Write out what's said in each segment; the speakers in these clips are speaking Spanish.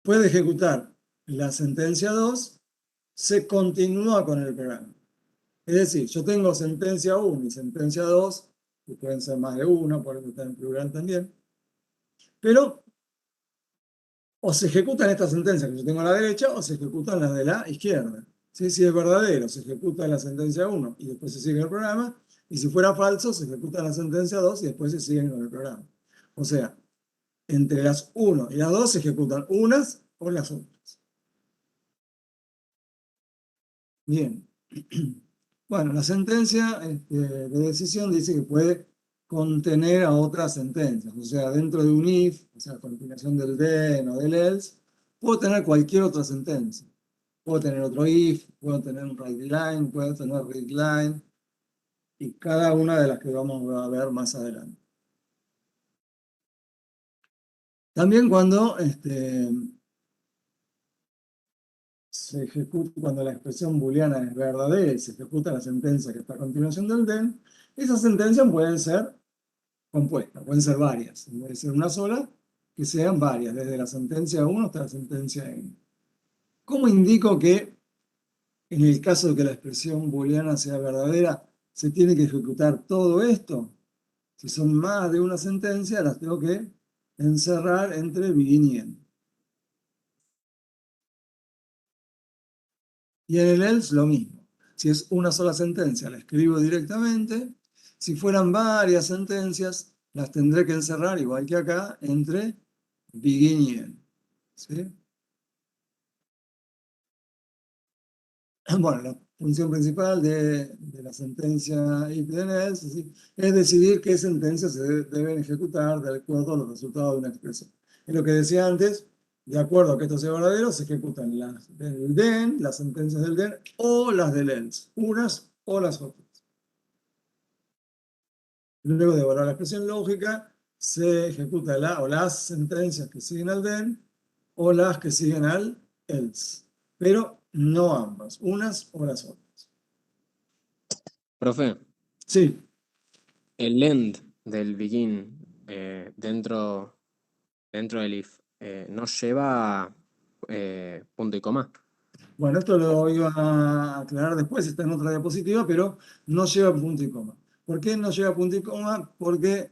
después de ejecutar la sentencia 2, se continúa con el programa. Es decir, yo tengo sentencia 1 y sentencia 2, que pueden ser más de una, por eso está en plural también, pero o se ejecutan estas sentencias que yo tengo a la derecha o se ejecutan las de la izquierda. ¿Sí? Si es verdadero, se ejecuta la sentencia 1 y después se sigue el programa, y si fuera falso, se ejecuta la sentencia 2 y después se sigue con el programa. O sea, entre las 1 y las 2 se ejecutan unas o las otras. Bien. Bueno, la sentencia de decisión dice que puede contener a otras sentencias. O sea, dentro de un if, o sea, a continuación del then o del else, puedo tener cualquier otra sentencia. Puedo tener otro if, puedo tener un writeLine, puedo tener readLine, y cada una de las que vamos a ver más adelante. También cuando se ejecuta, cuando la expresión booleana es verdadera y se ejecuta la sentencia que está a continuación del then, esas sentencias pueden ser compuestas, pueden ser varias, puede ser una sola, que sean varias, desde la sentencia 1 hasta la sentencia n. ¿Cómo indico que en el caso de que la expresión booleana sea verdadera, se tiene que ejecutar todo esto? Si son más de una sentencia, las tengo que encerrar entre begin y end. Y en el else lo mismo. Si es una sola sentencia, la escribo directamente. Si fueran varias sentencias, las tendré que encerrar, igual que acá, entre begin y end. ¿Sí? Bueno, la función principal de la sentencia if then else, ¿sí?, es decidir qué sentencias se deben ejecutar de acuerdo a los resultados de una expresión. Es lo que decía antes, de acuerdo a que esto sea verdadero, se ejecutan las del then, las sentencias del then, o las del else, unas o las otras. Luego de evaluar la expresión lógica, se ejecuta la o las sentencias que siguen al then, o las que siguen al else. Pero no ambas, unas o las otras. Profe, Sí. el end del begin dentro del if no lleva punto y coma. Bueno, esto lo iba a aclarar después, está en otra diapositiva, pero no lleva punto y coma. ¿Por qué no lleva punto y coma? Porque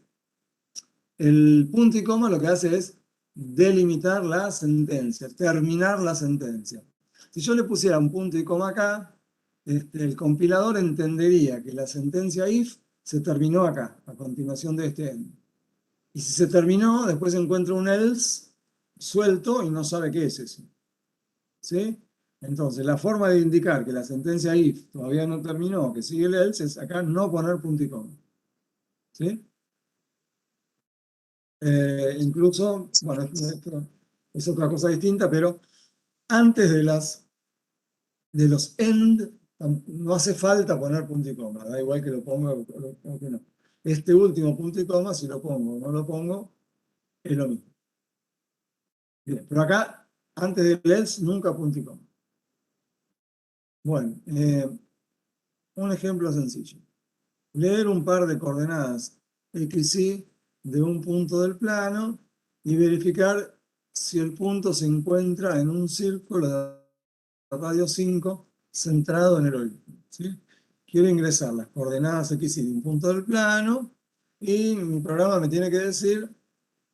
el punto y coma lo que hace es delimitar la sentencia, terminar la sentencia. Si yo le pusiera un punto y coma acá, el compilador entendería que la sentencia if se terminó acá, a continuación de este end. Y si se terminó, después encuentra un else suelto y no sabe qué es eso. ¿Sí? Entonces, la forma de indicar que la sentencia if todavía no terminó, que sigue el else, es acá no poner punto y coma. ¿Sí? Incluso, bueno, esto es otra cosa distinta, pero antes de los end, no hace falta poner punto y coma, da igual que lo ponga o que no. Este último punto y coma, si lo pongo o no lo pongo, es lo mismo. Bien, pero acá, antes del else, nunca punto y coma. Bueno, un ejemplo sencillo. Leer un par de coordenadas x, y de un punto del plano y verificar si el punto se encuentra en un círculo de radio 5 centrado en el origen. ¿Sí? Quiero ingresar las coordenadas x, y de un punto del plano y mi programa me tiene que decir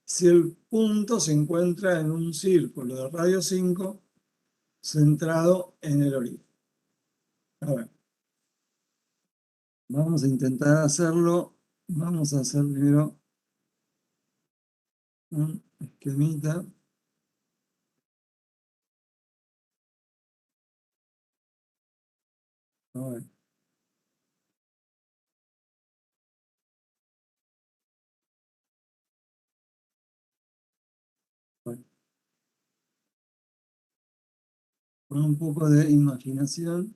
si el punto se encuentra en un círculo de radio 5 centrado en el origen. A ver. Vamos a intentar hacerlo. Vamos a hacer primero un esquemita. A ver. Bueno, con un poco de imaginación.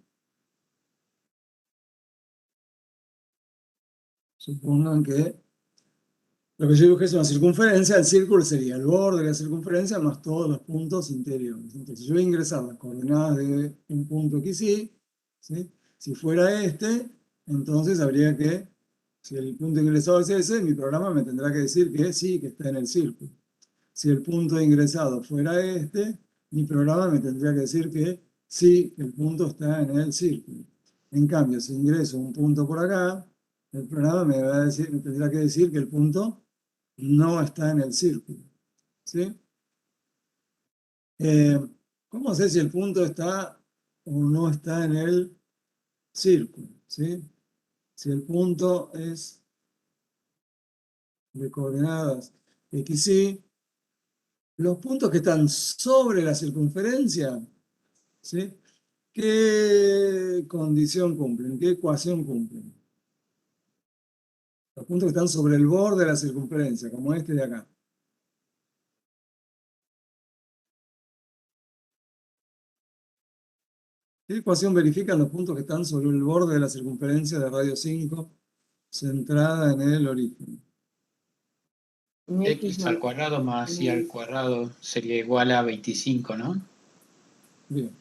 Supongan que lo que yo dibujé es una circunferencia. El círculo sería el borde de la circunferencia más todos los puntos interiores. Entonces yo voy a ingresar las coordenadas de un punto x, y, ¿sí? Si fuera este, entonces habría que, si el punto ingresado es ese, mi programa me tendrá que decir que sí, que está en el círculo. Si el punto ingresado fuera este, mi programa me tendría que decir que sí, el punto está en el círculo. En cambio, si ingreso un punto por acá, el programa me va a decir, me tendrá que decir que el punto no está en el círculo. ¿Sí? Eh, ¿Cómo sé si el punto está o no está en el círculo? ¿Sí? Si el punto es de coordenadas x, y, los puntos que están sobre la circunferencia, ¿sí? ¿Qué condición cumplen? ¿Qué ecuación cumplen? Los puntos que están sobre el borde de la circunferencia, como este de acá. ¿Qué ecuación verifican los puntos que están sobre el borde de la circunferencia de radio 5, centrada en el origen? X al cuadrado más y al cuadrado sería igual a 25, ¿no? Bien.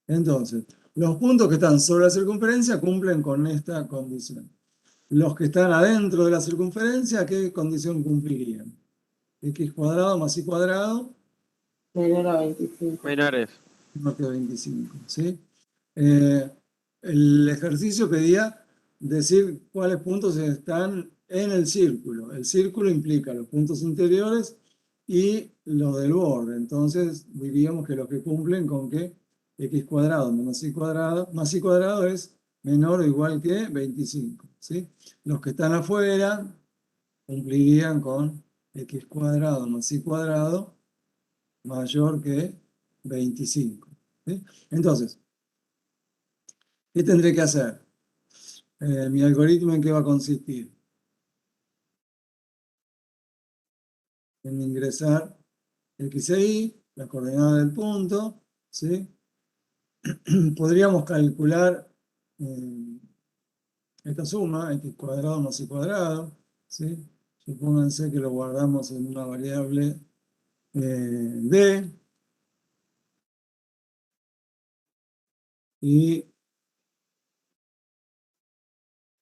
Entonces, los puntos que están sobre la circunferencia cumplen con esta condición. Los que están adentro de la circunferencia, ¿qué condición cumplirían? X cuadrado más y cuadrado Menor a 25. Menores. menor que 25, ¿sí? Eh, el ejercicio pedía decir cuáles puntos están en el círculo. El círculo implica los puntos interiores y los del borde. Entonces diríamos que los que cumplen con que x cuadrado menos y cuadrado, más y cuadrado es menor o igual que 25, ¿sí? Los que están afuera cumplirían con x cuadrado más y cuadrado mayor que 25, ¿sí? Entonces, ¿qué tendré que hacer? Mi algoritmo, ¿en qué va a consistir? En ingresar x e y, la coordenada del punto, ¿sí? Podríamos calcular esta suma, x cuadrado más y cuadrado, ¿sí? Supónganse que lo guardamos en una variable d, y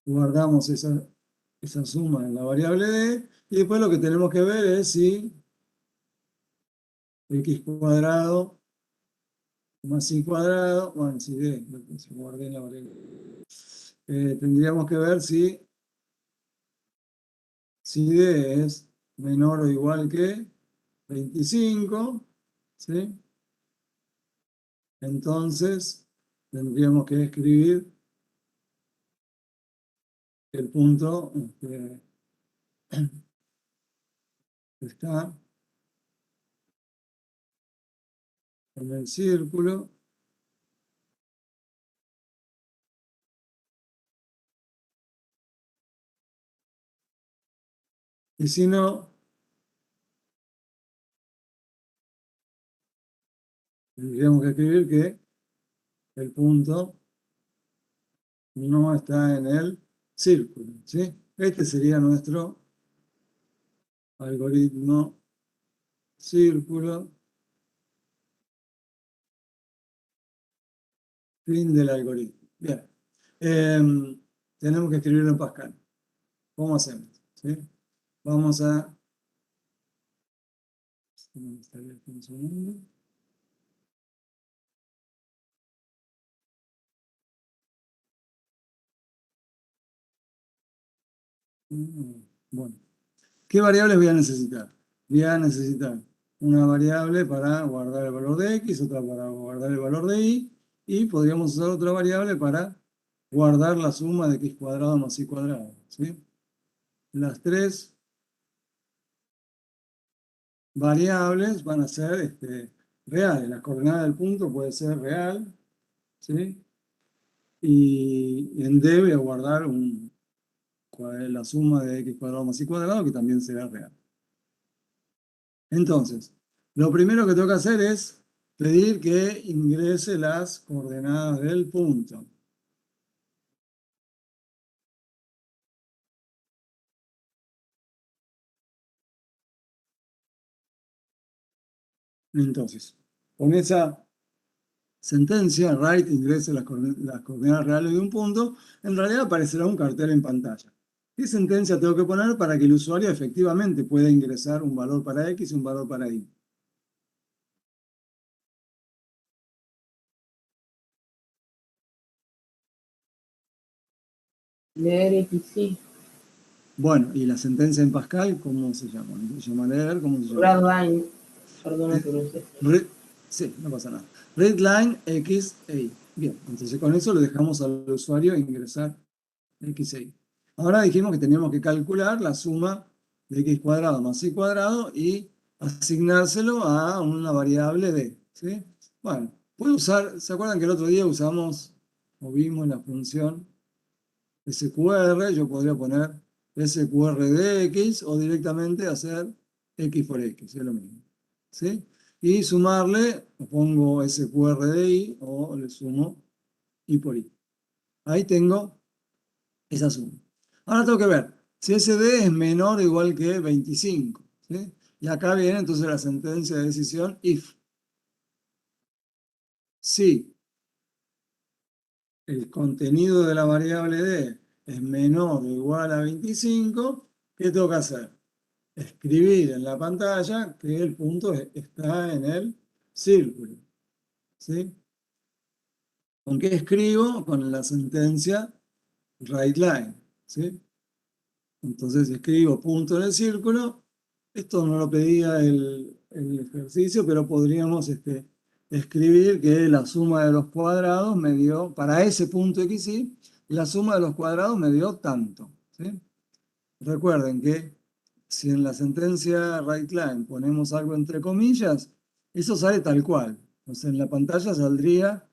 guardamos esa suma en la variable d, y después lo que tenemos que ver es si x cuadrado más y cuadrado, bueno, si d, si guardé en la variable. Tendríamos que ver si d es menor o igual que 25, ¿sí? Entonces tendríamos que escribir el punto está en el círculo, y si no, tendríamos que escribir que el punto no está en el círculo, ¿sí? Este sería nuestro algoritmo círculo, fin del algoritmo. Bien. Tenemos que escribirlo en Pascal. ¿Cómo hacemos? ¿Sí? Vamos a... Un segundo. Bueno, ¿qué variables voy a necesitar? Voy a necesitar una variable para guardar el valor de x, otra para guardar el valor de y podríamos usar otra variable para guardar la suma de x cuadrado más y cuadrado, ¿sí? Las tres variables van a ser reales. La coordenada del punto puede ser real, ¿sí? Y en D voy a guardar la suma de x cuadrado más y cuadrado, que también será real. Entonces, lo primero que tengo que hacer es pedir que ingrese las coordenadas del punto. Entonces, con esa sentencia, write ingrese las coordenadas reales de un punto, en realidad aparecerá un cartel en pantalla. ¿Qué sentencia tengo que poner para que el usuario efectivamente pueda ingresar un valor para x y un valor para y? Leer XY. Bueno, y la sentencia en Pascal, ¿cómo se llama? ¿Se llama leer? ¿Cómo se llama? Redline. Perdona que lo use. Sí, no pasa nada. Readline XA. Bien, entonces con eso le dejamos al usuario ingresar XA. Ahora dijimos que teníamos que calcular la suma de x cuadrado más y cuadrado y asignárselo a una variable d. ¿Sí? Bueno, puedo usar, ¿se acuerdan que el otro día usamos o vimos la función SQR? Yo podría poner SQR de x o directamente hacer x por x, es lo mismo. ¿Sí? Y sumarle, pongo SQR de y o le sumo y por y. Ahí tengo esa suma. Ahora tengo que ver si ese d es menor o igual que 25. ¿Sí? Y acá viene entonces la sentencia de decisión if. Si el contenido de la variable d es menor o igual a 25, ¿qué tengo que hacer? Escribir en la pantalla que el punto está en el círculo. ¿Sí? ¿Con qué escribo? Con la sentencia writeLine. ¿Sí? Entonces escribo punto en el círculo. Esto no lo pedía el ejercicio, pero podríamos escribir que la suma de los cuadrados me dio, para ese punto XY, la suma de los cuadrados me dio tanto. ¿Sí? Recuerden que si en la sentencia writeLine ponemos algo entre comillas, eso sale tal cual. Entonces en la pantalla saldría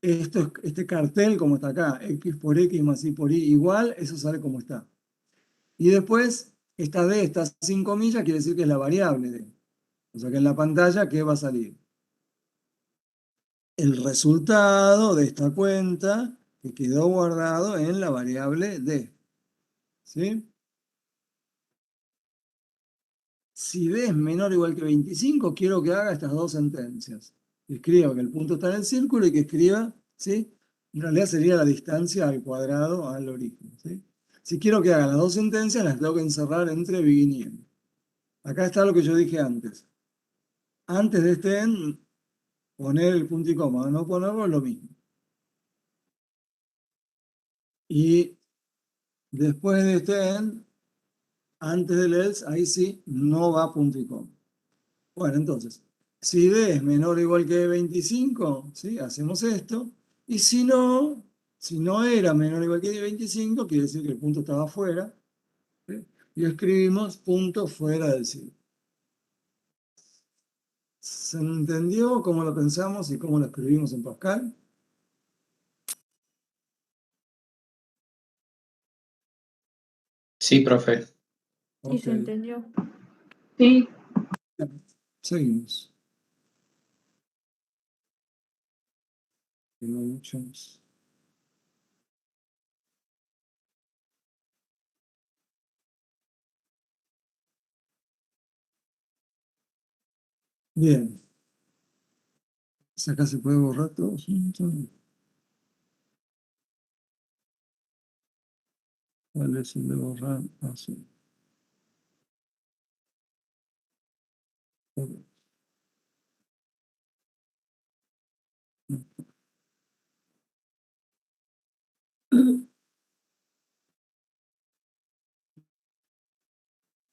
este cartel como está acá, x por x más y por y igual, eso sale como está. Y después, esta d está sin comillas, quiere decir que es la variable d. O sea que en la pantalla, ¿qué va a salir? El resultado de esta cuenta que quedó guardado en la variable d. ¿Sí? Si d es menor o igual que 25, quiero que haga estas dos sentencias. Que escriba que el punto está en el círculo y que escriba, ¿sí? En realidad sería la distancia al cuadrado al origen. ¿Sí? Si quiero que haga las dos sentencias, las tengo que encerrar entre begin y end. Acá está lo que yo dije antes. Antes de este end, poner el punto y coma, no ponerlo es lo mismo. Y después de este end, antes del else, ahí sí, no va punto y coma. Bueno, entonces, si d es menor o igual que 25, ¿sí? Hacemos esto. Y si no era menor o igual que 25, quiere decir que el punto estaba fuera. ¿Sí? Y escribimos punto fuera del círculo. ¿Se entendió cómo lo pensamos y cómo lo escribimos en Pascal? Sí, profe. Sí, se Ok, entendió. Sí. seguimos. Tengo muchos. Bien. Acá se puede borrar todo junto. ¿Cuál es el de borrar? Ah, sí. Ok.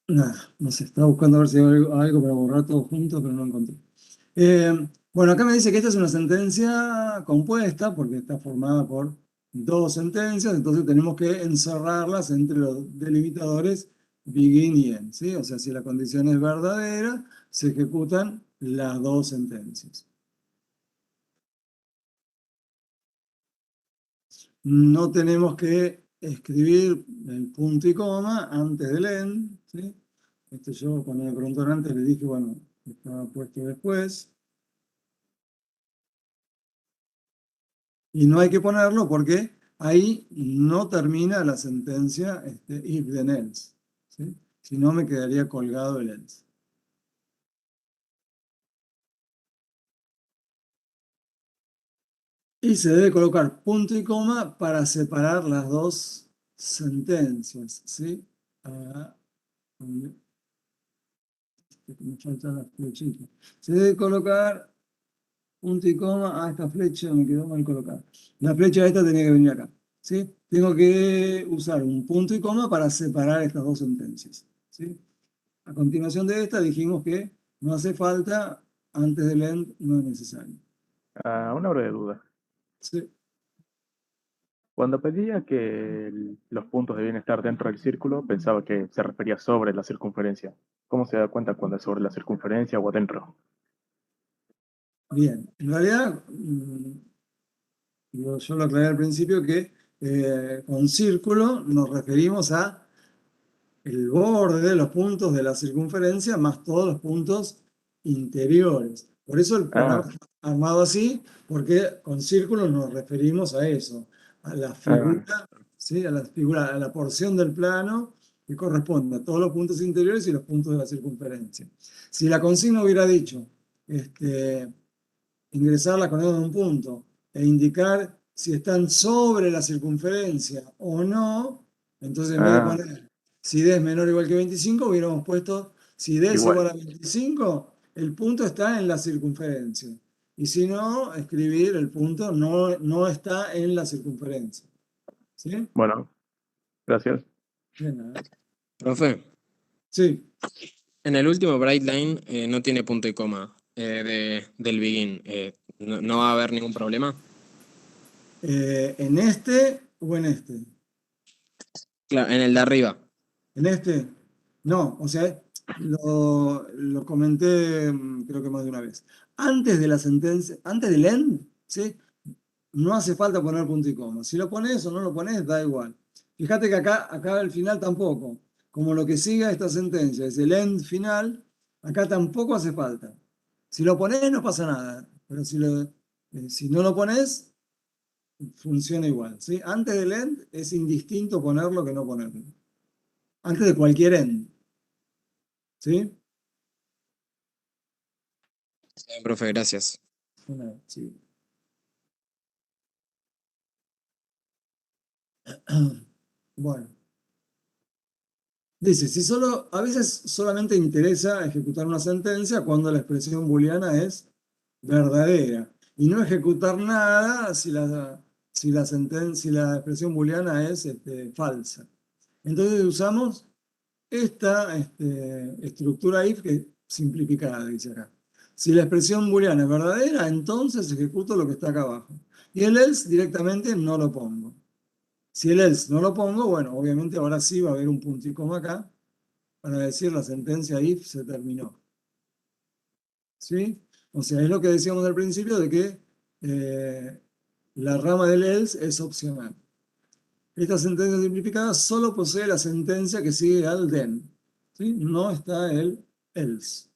Nada, no sé, estaba buscando a ver si hay algo para borrar todo junto, pero no encontré. Bueno, acá me dice que esta es una sentencia compuesta porque está formada por dos sentencias, entonces tenemos que encerrarlas entre los delimitadores begin y end, ¿sí? O sea, si la condición es verdadera, se ejecutan las dos sentencias. No tenemos que escribir el punto y coma antes del end, ¿sí? Esto yo cuando me preguntaron antes le dije, bueno, estaba puesto después. Y no hay que ponerlo porque ahí no termina la sentencia if then else. ¿Sí? Si no, me quedaría colgado el else. Y se debe colocar punto y coma para separar las dos sentencias. ¿Sí? Ah, me falta la flechita. Se debe colocar punto y coma. Ah, esta flecha me quedó mal colocada. La flecha esta tenía que venir acá. ¿Sí? tengo que usar un punto y coma para separar estas dos sentencias. ¿Sí? A continuación de esta dijimos que no hace falta, antes del end no es necesario. Una breve duda. ¿Sí? Cuando pedía que los puntos debían estar dentro del círculo, pensaba que se refería sobre la circunferencia. ¿Cómo se da cuenta cuando es sobre la circunferencia o adentro? Bien, en realidad, yo lo aclaré al principio que con círculo nos referimos a el borde de los puntos de la circunferencia más todos los puntos interiores. Por eso el programa Ah, está armado así, porque con círculo nos referimos a eso, a la ah, figura, ¿sí? A la figura, a la porción del plano que corresponde a todos los puntos interiores y los puntos de la circunferencia. Si la consigna hubiera dicho, ingresar la coordenada de un punto e indicar si están sobre la circunferencia o no, entonces en vez de ah, poner si D es menor o igual que 25, hubiéramos puesto si D es igual igual. a 25, el punto está en la circunferencia. Y si no, escribir el punto no está en la circunferencia. ¿Sí? Bueno, gracias. Bien, nada. Profe, Sí. en el último bright line no tiene punto y coma del begin. No va a haber ningún problema. ¿En este o en este? Claro, en el de arriba. En este, no, o sea, lo comenté creo que más de una vez. Antes de la sentencia, antes del end, ¿sí? No hace falta poner punto y coma. Si lo pones o no lo pones, da igual. Fíjate que acá al final tampoco. Como lo que siga esta sentencia es el end final, acá tampoco hace falta. Si lo pones no pasa nada, pero si no lo pones, funciona igual. ¿Sí? Antes del end es indistinto ponerlo que no ponerlo. Antes de cualquier end. ¿Sí? Bien, profe, gracias. Sí. Bueno, dice, si solo, a veces solamente interesa ejecutar una sentencia cuando la expresión booleana es verdadera y no ejecutar nada si la expresión booleana es falsa. Entonces usamos esta estructura if que simplificada, dice acá. Si la expresión booleana es verdadera, entonces ejecuto lo que está acá abajo. Y el else directamente no lo pongo. Si el else no lo pongo, bueno, obviamente ahora sí va a haber un punto y coma acá para decir la sentencia if se terminó. ¿Sí? O sea, es lo que decíamos al principio de que la rama del else es opcional. Esta sentencia simplificada solo posee la sentencia que sigue al then. ¿Sí? No está el else.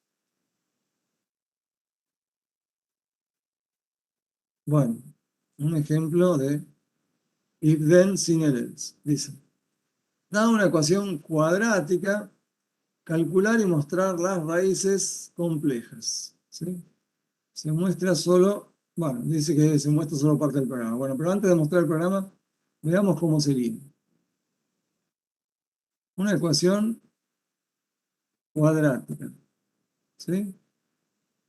Bueno, un ejemplo de if then sin el else. Dice, dada una ecuación cuadrática, calcular y mostrar las raíces complejas. ¿Sí? Se muestra solo, bueno, dice que se muestra solo parte del programa. Bueno, pero antes de mostrar el programa, veamos cómo sería. Una ecuación cuadrática. ¿Sí?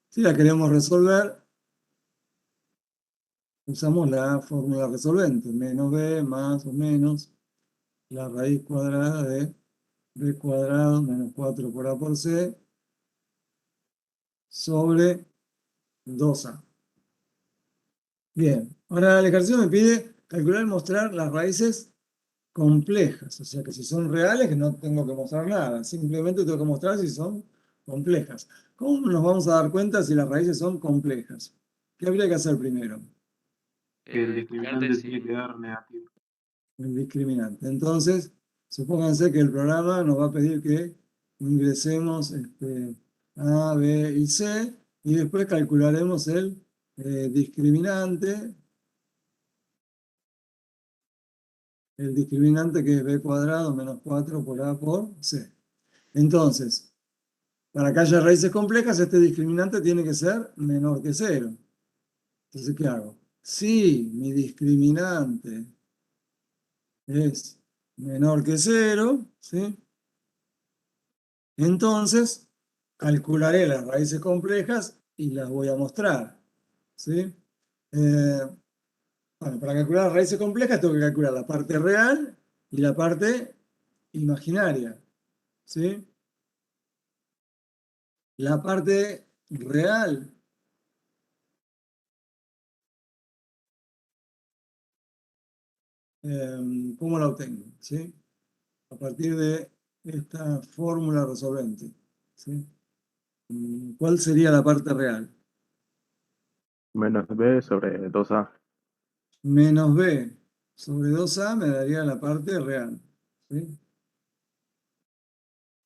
Si la queremos resolver, usamos la fórmula resolvente. Menos b más o menos la raíz cuadrada de b cuadrado menos 4 por a por c sobre 2a. Bien, ahora el ejercicio me pide calcular y mostrar las raíces complejas, o sea que si son reales que no tengo que mostrar nada, simplemente tengo que mostrar si son complejas. ¿Cómo nos vamos a dar cuenta si las raíces son complejas? ¿Qué habría que hacer primero? Que el discriminante tiene que dar negativo. El discriminante. Entonces, supónganse que el programa nos va a pedir que ingresemos A, B y C y después calcularemos el discriminante. El discriminante que es b cuadrado menos 4 por a por c. Entonces, para que haya raíces complejas, este discriminante tiene que ser menor que 0. Entonces, ¿qué hago? Si mi discriminante es menor que 0, ¿sí? Entonces calcularé las raíces complejas y las voy a mostrar. ¿Sí? Bueno, para calcular raíces complejas tengo que calcular la parte real y la parte imaginaria. ¿Sí? La parte real, ¿cómo la obtengo? ¿Sí? A partir de esta fórmula resolvente. ¿Sí? ¿Cuál sería la parte real? Menos b sobre 2a. Menos b sobre 2a me daría la parte real. ¿Sí?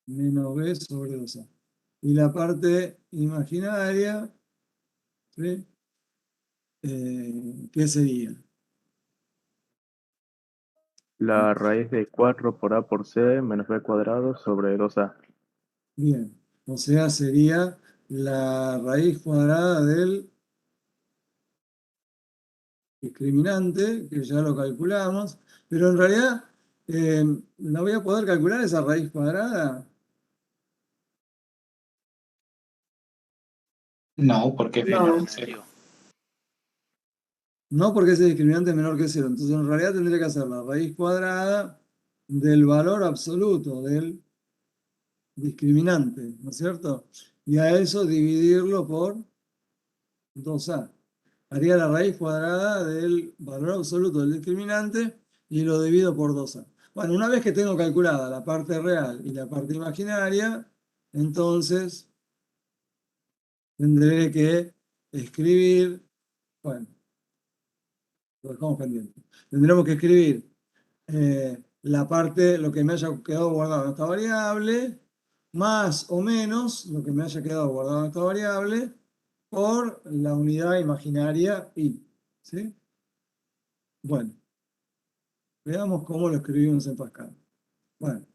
Menos b sobre 2a. Y la parte imaginaria, ¿sí? ¿Qué sería? La raíz de 4 por a por c menos b cuadrado sobre 2a. Bien, o sea, sería la raíz cuadrada del discriminante, que ya lo calculamos, pero en realidad, ¿la voy a poder calcular esa raíz cuadrada? No, porque es menor No. que 0. No, porque ese discriminante es menor que cero. Entonces, en realidad tendría que hacer la raíz cuadrada del valor absoluto del discriminante, ¿no es cierto? Y a eso dividirlo por 2a. Haría la raíz cuadrada del valor absoluto del discriminante y lo divido por 2a. Bueno, una vez que tengo calculada la parte real y la parte imaginaria, entonces tendré que escribir, bueno, lo dejamos pendiente. Tendremos que escribir la parte, lo que me haya quedado guardado en esta variable, más o menos lo que me haya quedado guardado en esta variable, por la unidad imaginaria y. ¿Sí? Bueno, veamos cómo lo escribimos en Pascal. Bueno,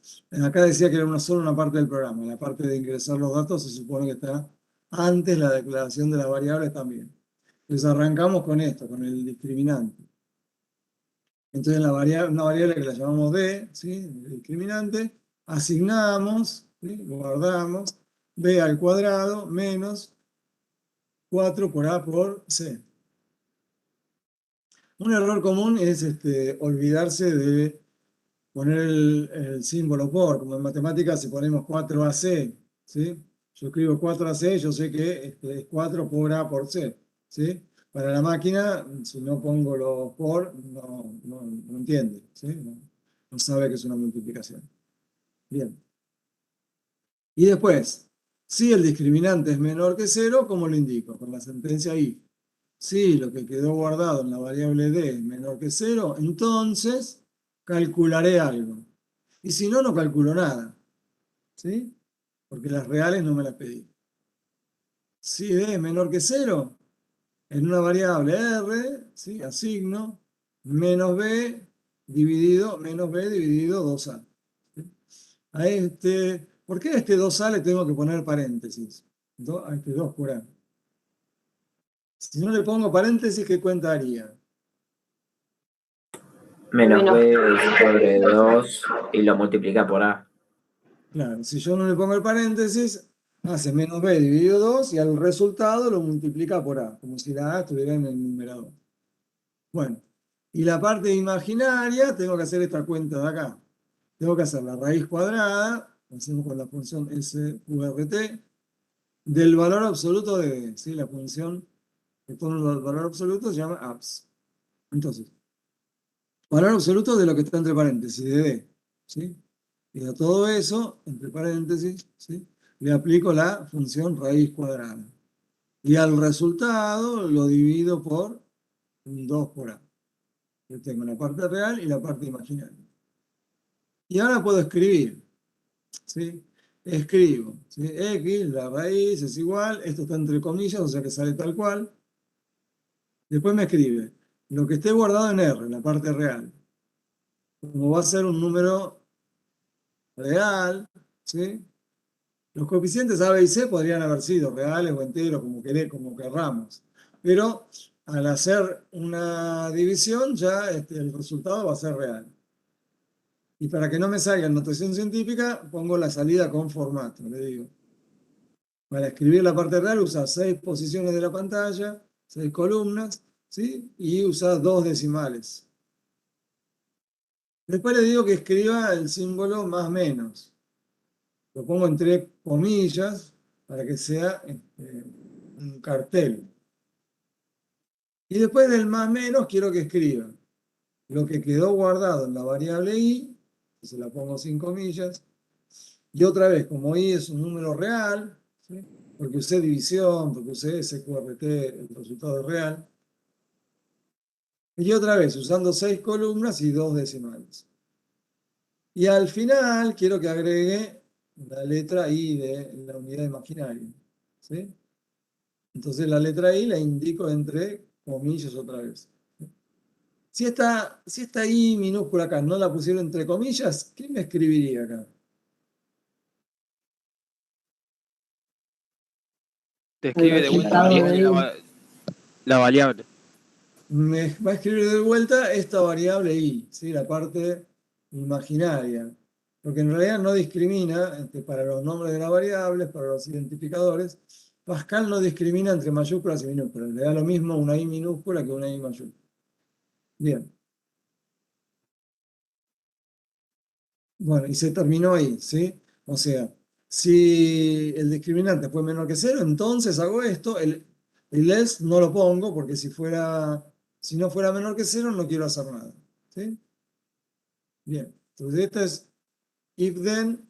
acá decía que era solo una parte del programa. La parte de ingresar los datos se supone que está antes la declaración de las variables también. Entonces arrancamos con esto, con el discriminante. Entonces una variable que la llamamos D, ¿sí? El discriminante, asignamos, ¿sí? Guardamos B al cuadrado menos 4 por A por C. Un error común es olvidarse de poner el símbolo por, como en matemáticas si ponemos 4AC, ¿sí? Yo escribo 4AC, yo sé que es 4 por A por C, ¿sí? Para la máquina, si no pongo los por, no entiende, ¿sí? No sabe que es una multiplicación. Bien. Y después, si el discriminante es menor que 0, ¿cómo lo indico? Con la sentencia if. Si lo que quedó guardado en la variable d es menor que 0, entonces calcularé algo. Y si no, no calculo nada. ¿Sí? Porque las reales no me las pedí. Si d es menor que 0, en una variable r, ¿sí? Asigno menos b dividido 2a. ¿Sí? ¿Por qué a este 2a le tengo que poner paréntesis? A este 2 por a. Si no le pongo paréntesis, ¿qué cuenta haría? Menos b sobre 2 y lo multiplica por a. Claro, si yo no le pongo el paréntesis, hace menos b dividido 2 y al resultado lo multiplica por a, como si la a estuviera en el numerador. Bueno, y la parte imaginaria, tengo que hacer esta cuenta de acá. Tengo que hacer la raíz cuadrada, lo hacemos con la función sqrt, del valor absoluto de d, ¿sí? La función que toma el valor absoluto se llama abs. Entonces, valor absoluto de lo que está entre paréntesis, de d, ¿sí? Y a todo eso, entre paréntesis, ¿sí? Le aplico la función raíz cuadrada. Y al resultado lo divido por 2 por a. Yo tengo la parte real y la parte imaginaria. Y ahora puedo escribir, ¿sí? Escribo, ¿sí? X, la raíz es igual, esto está entre comillas, o sea que sale tal cual. Después me escribe lo que esté guardado en R, la parte real. Como va a ser un número real, ¿sí? Los coeficientes A, B y C podrían haber sido reales o enteros, como querramos. Pero al hacer una división, ya el resultado va a ser real. Y para que no me salga en notación científica, pongo la salida con formato, le digo. Para escribir la parte real usa 6 posiciones de la pantalla, 6 columnas, ¿sí? Y usa 2 decimales. Después le digo que escriba el símbolo más menos. Lo pongo entre comillas para que sea un cartel. Y después del más menos quiero que escriba lo que quedó guardado en la variable i, se la pongo sin comillas, y otra vez, como i es un número real, ¿sí? Porque usé división, porque usé SQRT, el resultado es real, y otra vez, usando 6 columnas y 2 decimales. Y al final quiero que agregue la letra i de la unidad imaginaria, ¿sí? Entonces la letra i la indico entre comillas otra vez. Si esta I minúscula acá no la pusieron entre comillas, ¿qué me escribiría acá? Te escribe de vuelta la variable. Me va a escribir de vuelta esta variable I, ¿sí? La parte imaginaria. Porque en realidad no discrimina para los nombres de las variables, para los identificadores. Pascal no discrimina entre mayúsculas y minúsculas. Le da lo mismo una I minúscula que una I mayúscula. Bien. Bueno, y se terminó ahí, ¿sí? O sea, si el discriminante fue menor que 0, entonces hago esto. El else no lo pongo porque si no fuera menor que 0 no quiero hacer nada. ¿Sí? Bien, entonces esta es if then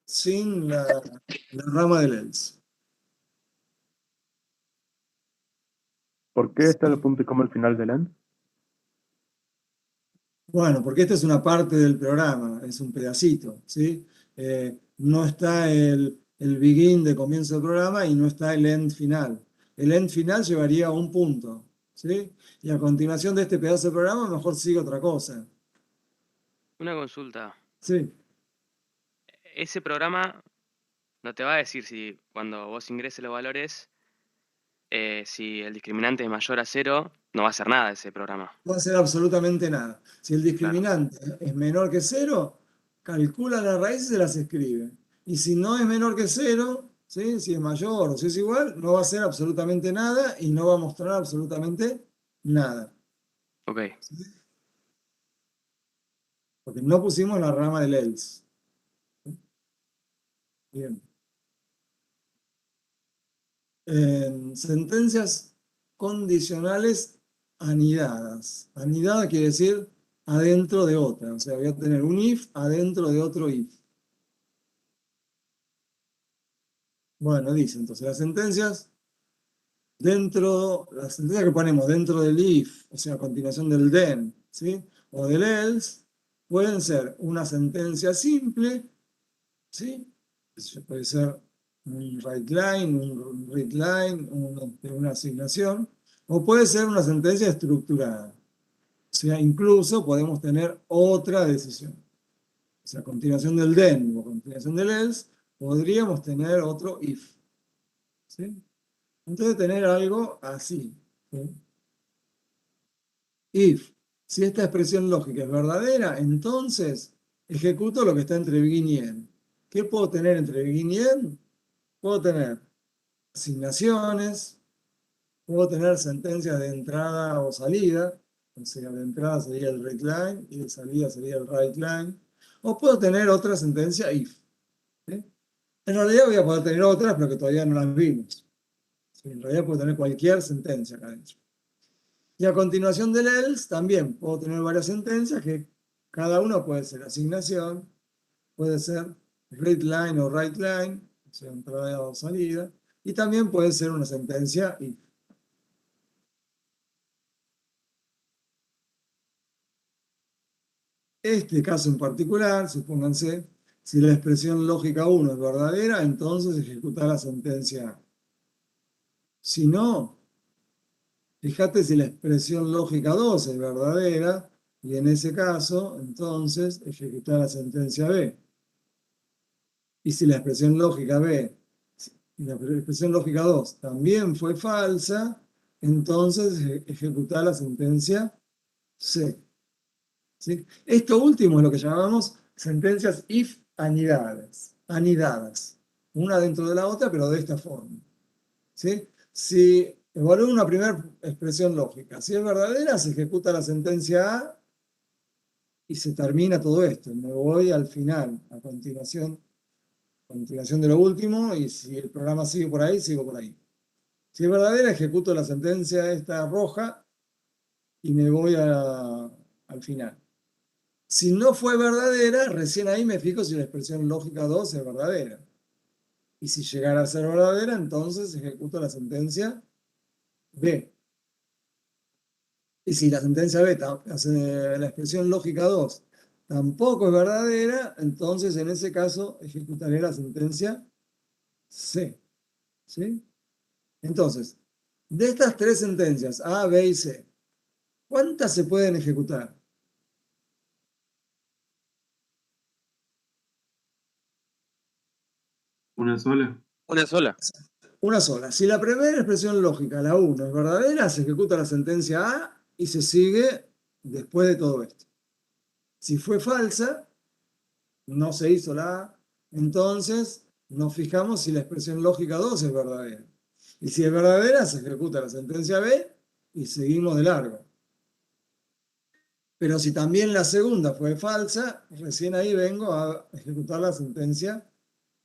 sin la rama del else. ¿Por qué está el punto y coma al final del end? Bueno, porque esta es una parte del programa, es un pedacito, ¿sí? No está el begin de comienzo del programa y no está el end final. El end final llevaría a un punto, ¿sí? Y a continuación de este pedazo del programa, mejor sigue otra cosa. Una consulta. Sí, Ese programa no te va a decir si cuando vos ingreses los valores, si el discriminante es mayor a 0, no va a hacer nada ese programa. no va a hacer absolutamente nada. Si el Claro. discriminante es menor que 0, calcula las raíces y se las escribe. Y si no es menor que 0, ¿sí? Si es mayor o si es igual, no va a hacer absolutamente nada y no va a mostrar absolutamente nada. Ok. ¿Sí? Porque no pusimos la rama del else. Bien. Sentencias condicionales anidadas. Anidada quiere decir adentro de otra. O sea, voy a tener un if adentro de otro if. Bueno, dice entonces las sentencias que ponemos dentro del if, o sea, a continuación del then, ¿sí? O del else, pueden ser una sentencia simple, ¿sí? Puede ser un write line, un read line, una asignación, o puede ser una sentencia estructurada. O sea, incluso podemos tener otra decisión. O sea, a continuación del then o a continuación del else, podríamos tener otro if. ¿Sí? Entonces tener algo así. ¿Sí? If, si esta expresión lógica es verdadera, entonces ejecuto lo que está entre begin y end. ¿Qué puedo tener entre begin y end? Puedo tener asignaciones, puedo tener sentencias de entrada o salida, o sea, de entrada sería el read line y de salida sería el write line, o puedo tener otra sentencia if. ¿Sí? En realidad voy a poder tener otras, pero que todavía no las vimos. ¿Sí? En realidad puedo tener cualquier sentencia acá adentro. Y a continuación del else también puedo tener varias sentencias que cada una puede ser asignación, puede ser read line o write line, o sea, entrada o salida, y también puede ser una sentencia if. Este caso en particular, supónganse, si la expresión lógica 1 es verdadera, entonces ejecutar la sentencia A. Si no, fíjate si la expresión lógica 2 es verdadera, y en ese caso, entonces, ejecutar la sentencia B. Y si la expresión lógica B, y la expresión lógica 2 también fue falsa, entonces ejecutar la sentencia C. ¿Sí? Esto último es lo que llamamos sentencias if anidadas. Anidadas. Una dentro de la otra, pero de esta forma. ¿Sí? Si evalúo una primera expresión lógica. Si es verdadera, se ejecuta la sentencia A y se termina todo esto. Me voy al final, a continuación de lo último, y si el programa sigue por ahí, sigo por ahí. Si es verdadera, ejecuto la sentencia esta roja y me voy al final. Si no fue verdadera, recién ahí me fijo si la expresión lógica 2 es verdadera. Y si llegara a ser verdadera, entonces ejecuto la sentencia B. Y si la sentencia B, la expresión lógica 2, tampoco es verdadera, entonces en ese caso ejecutaré la sentencia C. ¿Sí? Entonces, de estas tres sentencias, A, B y C, ¿cuántas se pueden ejecutar? ¿Una sola? Una sola. Una sola. Si la primera expresión lógica, la 1, es verdadera, se ejecuta la sentencia A y se sigue después de todo esto. Si fue falsa, no se hizo la A, entonces nos fijamos si la expresión lógica 2 es verdadera. Y si es verdadera, se ejecuta la sentencia B y seguimos de largo. Pero si también la segunda fue falsa, recién ahí vengo a ejecutar la sentencia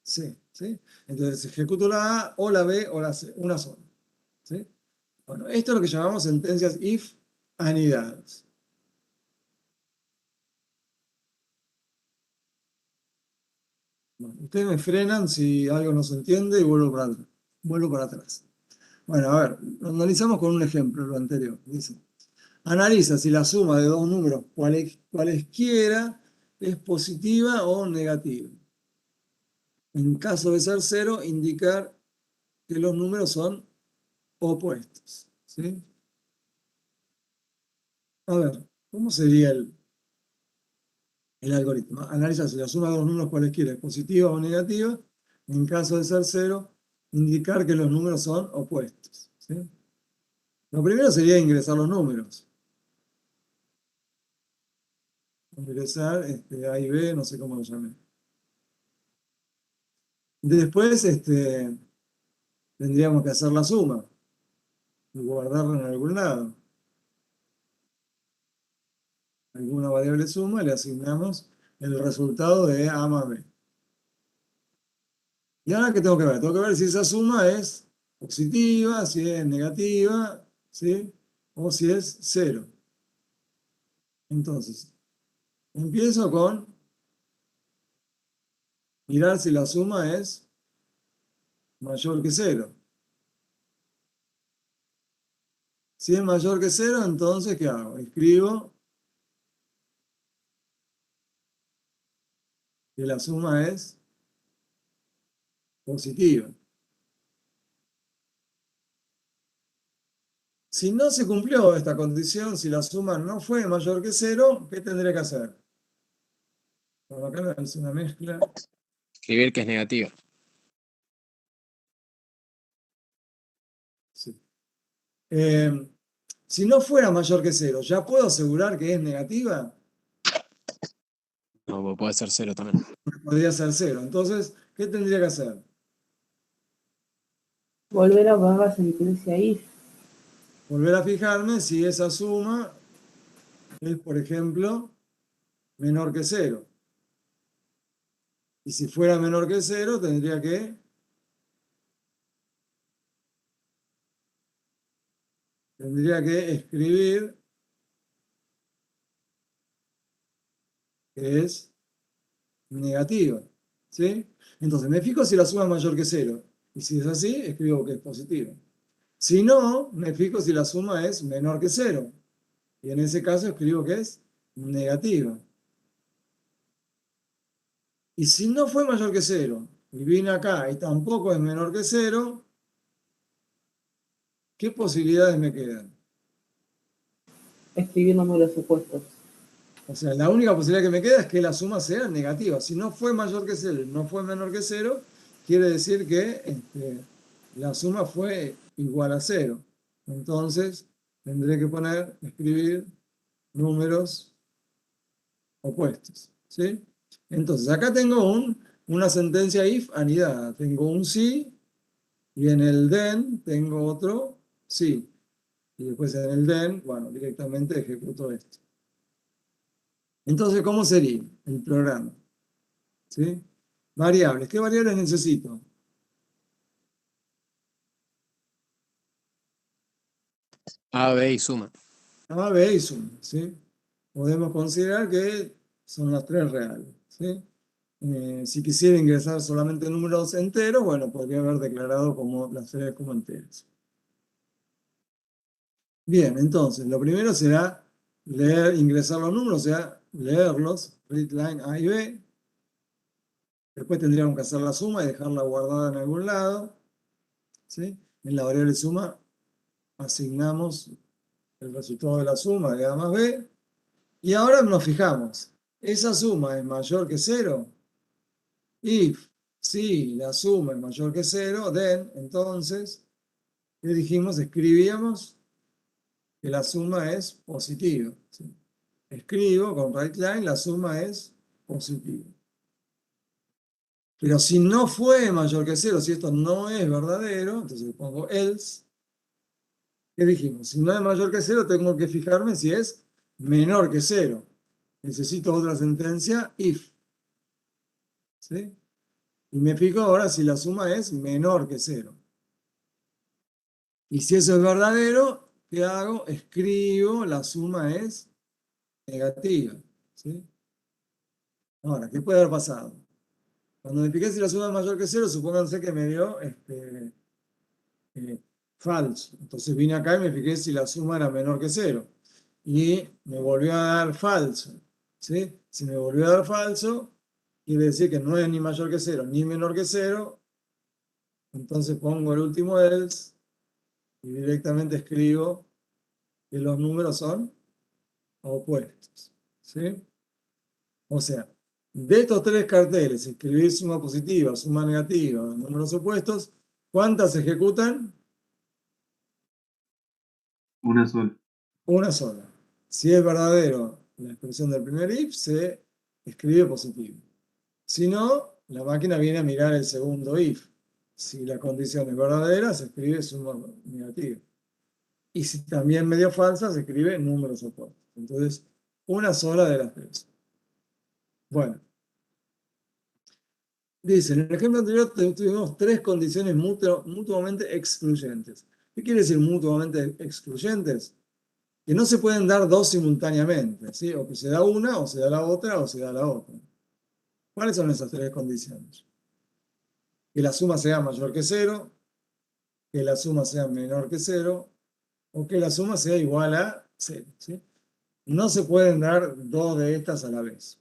C. ¿Sí? Entonces ejecuto la A o la B o la C, una sola. ¿Sí? Bueno, esto es lo que llamamos sentencias if anidadas. Bueno, ustedes me frenan si algo no se entiende y vuelvo para atrás. Bueno, a ver, lo analizamos con un ejemplo, lo anterior. Dice, analiza si la suma de dos números cualesquiera es positiva o negativa. En caso de ser cero, indicar que los números son opuestos. ¿Sí? A ver, ¿cómo sería el algoritmo? Analiza si la suma de dos números cualesquiera es positiva o negativa. En caso de ser cero, indicar que los números son opuestos. ¿Sí? Lo primero sería ingresar los números. Ingresar A y B, no sé cómo lo llamé. Después tendríamos que hacer la suma y guardarla en algún lado. Alguna variable suma, le asignamos el resultado de A más B. ¿Y ahora qué tengo que ver? Tengo que ver si esa suma es positiva, si es negativa, ¿sí? O si es cero. Entonces, empiezo con mirar si la suma es mayor que cero. Si es mayor que cero, entonces, ¿qué hago? Escribo que la suma es positiva. Si no se cumplió esta condición, si la suma no fue mayor que cero, ¿qué tendré que hacer? Bueno, acá es una mezcla. Escribir que es negativa. Sí. Si no fuera mayor que cero, ¿ya puedo asegurar que es negativa? No, puede ser cero también. Podría ser cero. Entonces, ¿qué tendría que hacer? Volver a poner la sentencia if. Volver a fijarme si esa suma es, por ejemplo, menor que cero. Y si fuera menor que cero, tendría que escribir que es negativa. ¿Sí? Entonces, me fijo si la suma es mayor que cero. Y si es así, escribo que es positiva. Si no, me fijo si la suma es menor que cero. Y en ese caso escribo que es negativa. Y si no fue mayor que cero, y vine acá y tampoco es menor que cero, ¿qué posibilidades me quedan? Escribir números opuestos. O sea, la única posibilidad que me queda es que la suma sea negativa. Si no fue mayor que cero y no fue menor que cero, quiere decir que la suma fue igual a cero. Entonces, tendré que escribir números opuestos. ¿Sí? Entonces, acá tengo una sentencia if anidada. Tengo un sí y en el then tengo otro sí. Y después en el then, bueno, directamente ejecuto esto. Entonces, ¿cómo sería el programa? ¿Sí? Variables. ¿Qué variables necesito? A, B y suma. A, B y suma, ¿sí? Podemos considerar que son las tres reales, ¿sí? Si quisiera ingresar solamente números enteros, bueno, podría haber declarado como las tres como enteras. Bien, entonces, lo primero será ingresar los números, o sea, leerlos, read line A y B. Después tendríamos que hacer la suma y dejarla guardada en algún lado, ¿sí? En la variable suma asignamos el resultado de la suma de A más B. Y ahora nos fijamos, ¿esa suma es mayor que 0? If, si la suma es mayor que 0, then, entonces, ¿qué dijimos? Escribíamos que la suma es positiva, ¿sí? Escribo con writeLine, la suma es positiva. Pero si no fue mayor que 0, si esto no es verdadero, entonces pongo else. ¿Qué dijimos? Si no es mayor que 0, tengo que fijarme si es menor que 0. Necesito otra sentencia, if. ¿Sí? Y me fijo ahora si la suma es menor que 0. Y si eso es verdadero, ¿qué hago? Escribo, la suma es negativa. ¿Sí? Ahora, ¿qué puede haber pasado? Cuando me fijé si la suma es mayor que 0, supónganse que me dio falso. Entonces vine acá y me fijé si la suma era menor que 0. Y me volvió a dar falso. ¿Sí? Si me volvió a dar falso, quiere decir que no es ni mayor que 0 ni menor que 0. Entonces pongo el último else y directamente escribo que los números son opuestos. ¿Sí? O sea, de estos tres carteles, escribir suma positiva, suma negativa, números opuestos, ¿cuántas se ejecutan? Una sola. Una sola. Si es verdadero la expresión del primer if, se escribe positivo. Si no, la máquina viene a mirar el segundo if. Si la condición es verdadera, se escribe suma negativa. Y si también medio falsa, se escribe números opuestos. Entonces, una sola de las tres. Bueno. Dice, en el ejemplo anterior tuvimos tres condiciones mutuamente excluyentes. ¿Qué quiere decir mutuamente excluyentes? Que no se pueden dar dos simultáneamente, ¿sí? O que se da una, o se da la otra, o se da la otra. ¿Cuáles son esas tres condiciones? Que la suma sea mayor que 0, que la suma sea menor que 0, o que la suma sea igual a 0, ¿sí? No se pueden dar dos de estas a la vez.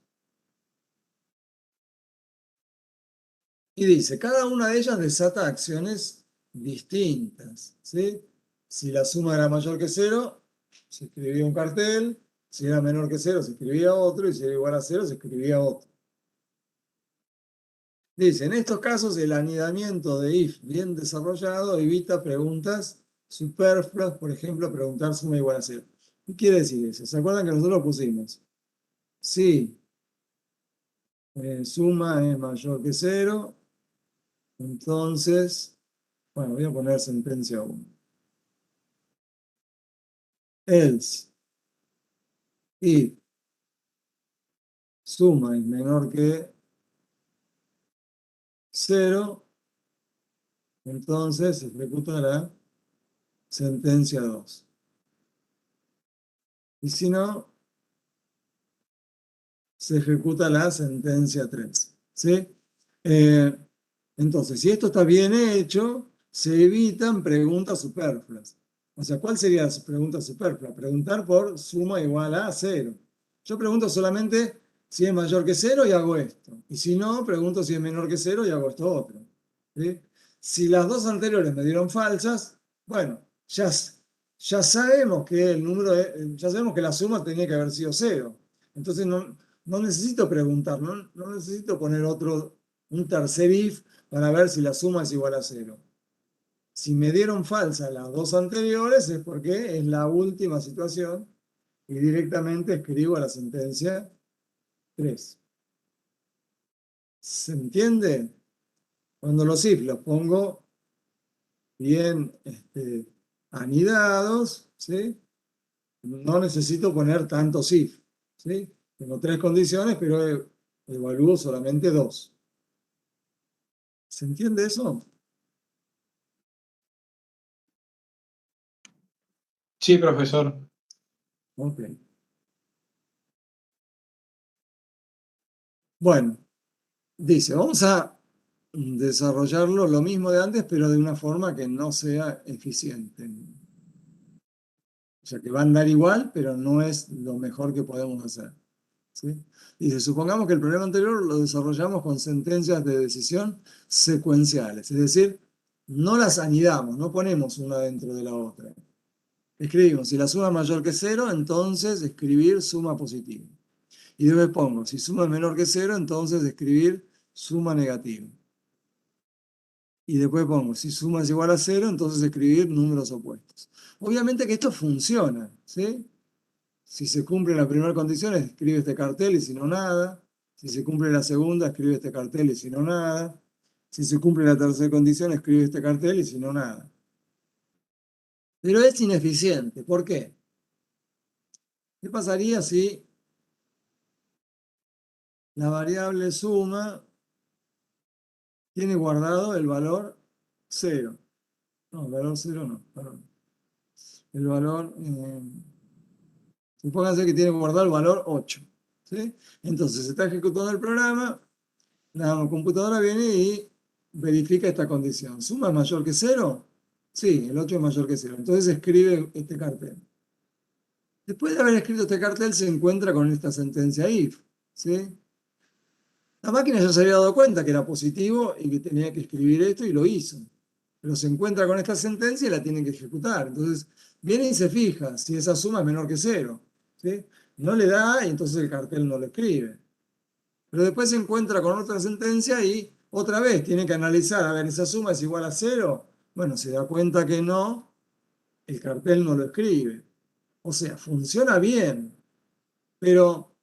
Y dice, cada una de ellas desata acciones distintas, ¿sí? Si la suma era mayor que 0, se escribía un cartel. Si era menor que 0, se escribía otro. Y si era igual a 0, se escribía otro. Dice, en estos casos el anidamiento de if bien desarrollado evita preguntas superfluas, por ejemplo, preguntar suma igual a 0. ¿Qué quiere decir eso? ¿Se acuerdan que nosotros pusimos? Si suma es mayor que 0, entonces, bueno, voy a poner sentencia 1. Else, if suma es menor que 0, entonces se ejecutará sentencia 2. Y si no, se ejecuta la sentencia 3. ¿Sí? Entonces, si esto está bien hecho, se evitan preguntas superfluas. O sea, ¿cuál sería la pregunta superflua? Preguntar por suma igual a 0. Yo pregunto solamente si es mayor que 0 y hago esto. Y si no, pregunto si es menor que 0 y hago esto otro. ¿Sí? Si las dos anteriores me dieron falsas, bueno, ya sabemos que el número ya sabemos que la suma tenía que haber sido 0. Entonces no necesito preguntar, no necesito poner un tercer if para ver si la suma es igual a 0. Si me dieron falsa las dos anteriores es porque es la última situación y directamente escribo la sentencia 3. ¿Se entiende? Cuando los if los pongo bien anidados, ¿sí? No necesito poner tantos if, ¿sí? Tengo 3 condiciones, pero evalúo solamente 2. ¿Se entiende eso? Sí, profesor. Ok. Bueno, dice, vamos a desarrollarlo lo mismo de antes, pero de una forma que no sea eficiente. O sea, que va a andar igual, pero no es lo mejor que podemos hacer. ¿Sí? Dice, supongamos que el problema anterior lo desarrollamos con sentencias de decisión secuenciales, es decir, no las anidamos, no ponemos una dentro de la otra. Escribimos, si la suma es mayor que 0, entonces escribir suma positiva. Y después pongo, si suma es menor que 0, entonces escribir suma negativa. Y después pongo, si suma es igual a 0, entonces escribir números opuestos. Obviamente que esto funciona, ¿sí? Si se cumple la primera condición, escribe este cartel y si no nada. Si se cumple la segunda, escribe este cartel y si no nada. Si se cumple la tercera condición, escribe este cartel y si no nada. Pero es ineficiente. ¿Por qué? ¿Qué pasaría si la variable suma tiene guardado el valor 0? No, el valor 0 no, perdón. El valor, supóngase que tiene guardado el valor 8. ¿Sí? Entonces se está ejecutando el programa, la computadora viene y verifica esta condición. ¿Suma es mayor que 0? Sí, el 8 es mayor que 0. Entonces escribe este cartel. Después de haber escrito este cartel se encuentra con esta sentencia if. ¿Sí? La máquina ya se había dado cuenta que era positivo y que tenía que escribir esto y lo hizo. Pero se encuentra con esta sentencia y la tiene que ejecutar. Entonces viene y se fija si esa suma es menor que 0. ¿Sí? No le da y entonces el cartel no lo escribe. Pero después se encuentra con otra sentencia y otra vez tiene que analizar, a ver, ¿esa suma es igual a 0? Bueno, se da cuenta que no, el cartel no lo escribe. O sea, funciona bien, pero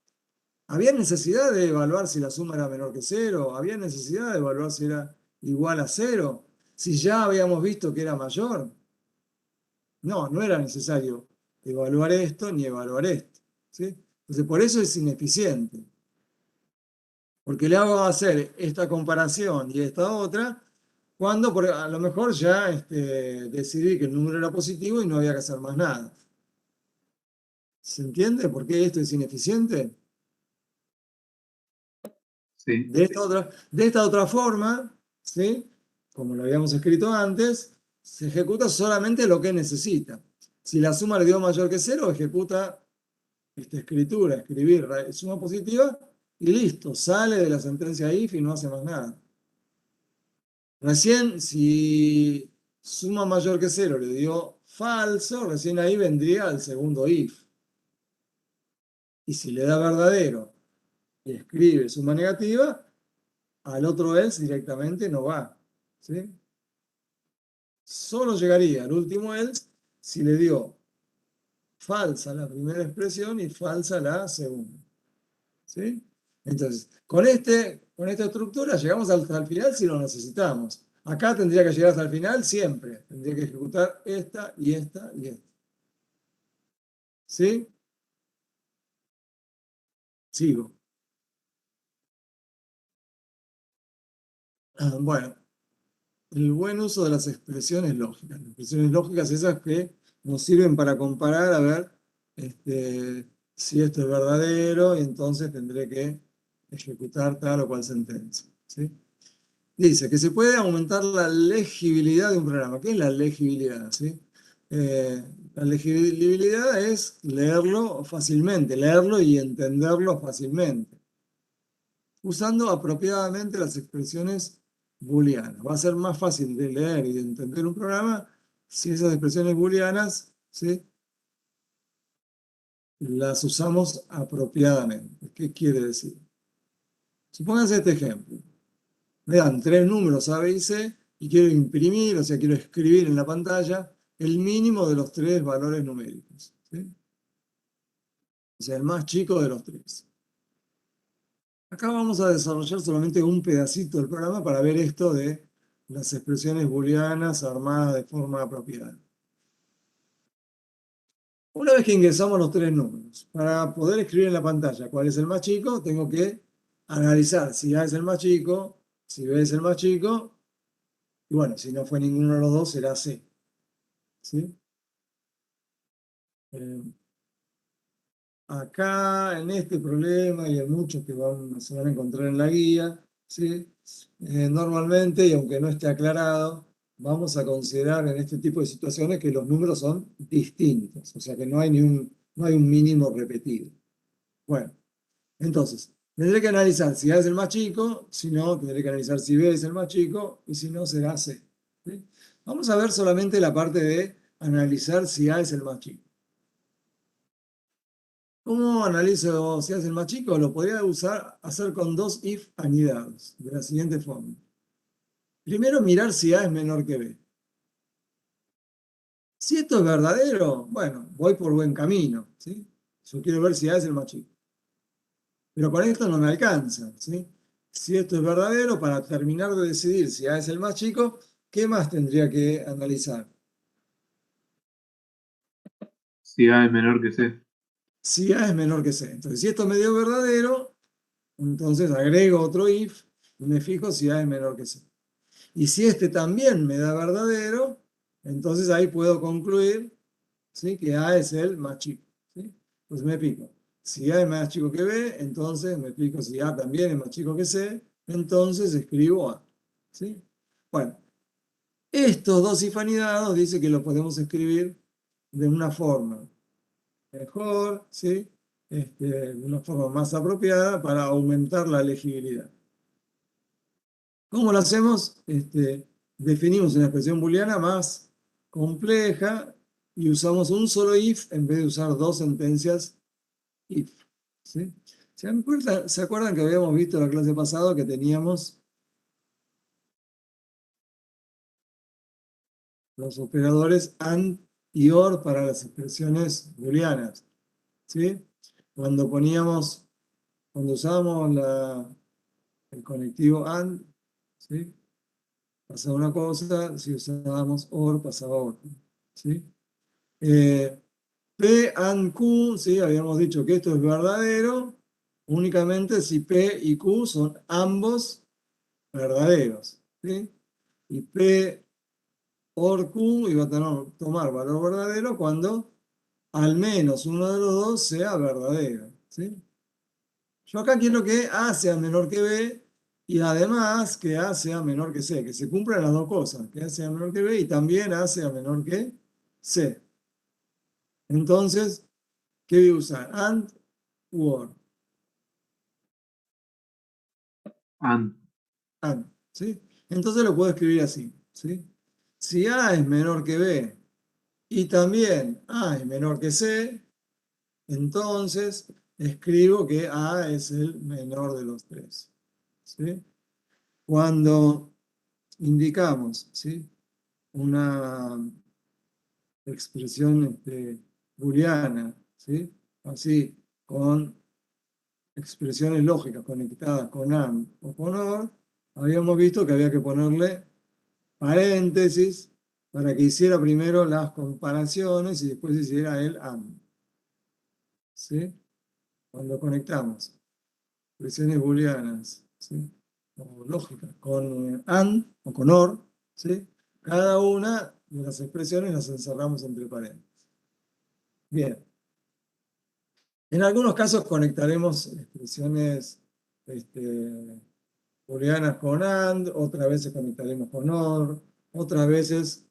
¿había necesidad de evaluar si la suma era menor que 0? ¿Había necesidad de evaluar si era igual a 0? Si ya habíamos visto que era mayor. No, no era necesario evaluar esto ni evaluar esto. ¿Sí? Entonces, por eso es ineficiente. Porque le hago hacer esta comparación y esta otra, cuando a lo mejor ya decidí que el número era positivo y no había que hacer más nada. ¿Se entiende por qué esto es ineficiente? Sí. De esta otra forma, ¿sí? Como lo habíamos escrito antes, se ejecuta solamente lo que necesita. Si la suma le dio mayor que 0, ejecuta esta escritura, escribir suma positiva, y listo, sale de la sentencia if y no hace más nada. Recién, si suma mayor que 0 le dio falso, recién ahí vendría el segundo if. Y si le da verdadero y escribe suma negativa, al otro else directamente no va. ¿Sí? Solo llegaría al último else si le dio falsa la primera expresión y falsa la segunda. ¿Sí? Entonces, con esta estructura llegamos hasta el final si lo necesitamos. Acá tendría que llegar hasta el final siempre. Tendría que ejecutar esta y esta y esta. ¿Sí? Sigo. Bueno, el buen uso de las expresiones lógicas. Las expresiones lógicas esas que nos sirven para comparar, a ver si esto es verdadero y entonces tendré que ejecutar tal o cual sentencia. ¿Sí? Dice que se puede aumentar la legibilidad de un programa. ¿Qué es la legibilidad? ¿Sí? La legibilidad es leerlo fácilmente, leerlo y entenderlo fácilmente, usando apropiadamente las expresiones booleanas. Va a ser más fácil de leer y de entender un programa si esas expresiones booleanas, ¿sí?, las usamos apropiadamente. ¿Qué quiere decir? Supónganse este ejemplo. Me dan 3 números A, B y C y quiero imprimir, o sea, quiero escribir en la pantalla el mínimo de los 3 valores numéricos. ¿Sí? O sea, el más chico de los 3. Acá vamos a desarrollar solamente un pedacito del programa para ver esto de las expresiones booleanas armadas de forma apropiada. Una vez que ingresamos los tres números, para poder escribir en la pantalla cuál es el más chico, tengo que analizar si A es el más chico, si B es el más chico, y bueno, si no fue ninguno de los dos, será C. ¿Sí? Acá, en este problema, y en muchos que se van a encontrar en la guía, ¿sí? Normalmente, y aunque no esté aclarado, vamos a considerar en este tipo de situaciones que los números son distintos, o sea que no hay no hay un mínimo repetido. Bueno, entonces, tendré que analizar si A es el más chico, si no, tendré que analizar si B es el más chico, y si no, será C. ¿Sí? Vamos a ver solamente la parte de analizar si A es el más chico. ¿Cómo analizo si A es el más chico? Lo podría hacer con dos if anidados, de la siguiente forma. Primero, mirar si A es menor que B. Si esto es verdadero, bueno, voy por buen camino, ¿sí? Yo quiero ver si A es el más chico. Pero con esto no me alcanza, ¿sí? Si esto es verdadero, para terminar de decidir si A es el más chico, ¿qué más tendría que analizar? Si A es menor que C. Si A es menor que C. Entonces, si esto me dio verdadero, entonces agrego otro if y me fijo si A es menor que C. Y si este también me da verdadero, entonces ahí puedo concluir, ¿sí?, que A es el más chico, ¿sí? Pues me pico. Si A es más chico que B, entonces me pico si A también es más chico que C, entonces escribo A, ¿sí? Bueno, estos dos if anidados dice que lo podemos escribir de una forma mejor, ¿sí? De una forma más apropiada para aumentar la legibilidad. ¿Cómo lo hacemos? Definimos una expresión booleana más compleja y usamos un solo if en vez de usar dos sentencias if. ¿Sí? ¿Se acuerdan que habíamos visto en la clase pasada que teníamos los operadores AND y OR para las expresiones booleanas? ¿Sí? Cuando usábamos el conectivo AND, ¿sí?, pasaba una cosa, si usábamos OR pasaba otra, ¿sí? P and Q, ¿sí? Habíamos dicho que esto es verdadero únicamente si P y Q son ambos verdaderos, ¿sí? Y P or Q iba a tomar valor verdadero cuando al menos uno de los dos sea verdadero, ¿sí? Yo acá quiero que A sea menor que B y además que A sea menor que C, que se cumplan las dos cosas, que A sea menor que B y también A sea menor que C. Entonces, ¿qué voy a usar? AND u OR. AND. AND, ¿sí? Entonces lo puedo escribir así, ¿sí? Si A es menor que B y también A es menor que C, entonces escribo que A es el menor de los tres, ¿sí? Cuando indicamos, ¿sí?, una expresión booleana, ¿sí?, así, con expresiones lógicas conectadas con AND o con OR, habíamos visto que había que ponerle paréntesis para que hiciera primero las comparaciones y después hiciera el AND. ¿Sí? Cuando conectamos expresiones booleanas, ¿sí?, o lógicas con AND o con OR, ¿sí?, cada una de las expresiones las encerramos entre paréntesis. Bien. En algunos casos conectaremos expresiones booleanas con AND, otras veces conectaremos con OR, otras veces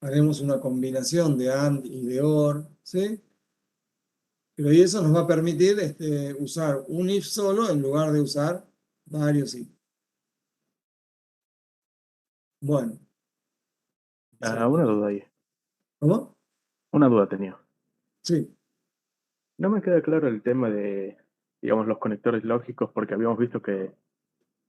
haremos una combinación de AND y de OR, ¿sí? Pero y eso nos va a permitir usar un if solo en lugar de usar varios if. Bueno. Una duda ahí. ¿Cómo? Una duda tenía. Sí. No me queda claro el tema de, digamos, los conectores lógicos, porque habíamos visto que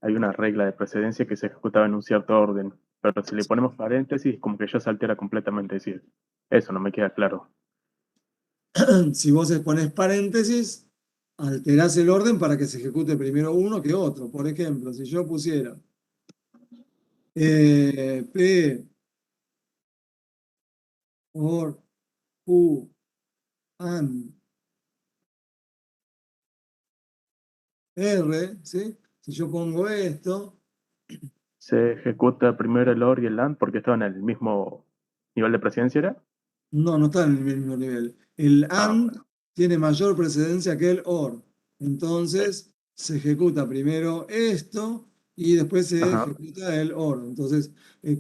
hay una regla de precedencia que se ejecutaba en un cierto orden, pero si le ponemos paréntesis, como que ya se altera completamente. Es decir, eso no me queda claro. Si vos pones paréntesis, alterás el orden para que se ejecute primero uno que otro. Por ejemplo, si yo pusiera P or Q AND R, ¿sí? Si yo pongo esto, Se ejecuta primero el OR y el AND porque estaban en el mismo nivel de precedencia, ¿era? no está en el mismo nivel. El Ah, AND tiene mayor precedencia que el OR. Entonces se ejecuta primero esto y después se ajá, ejecuta el OR. Entonces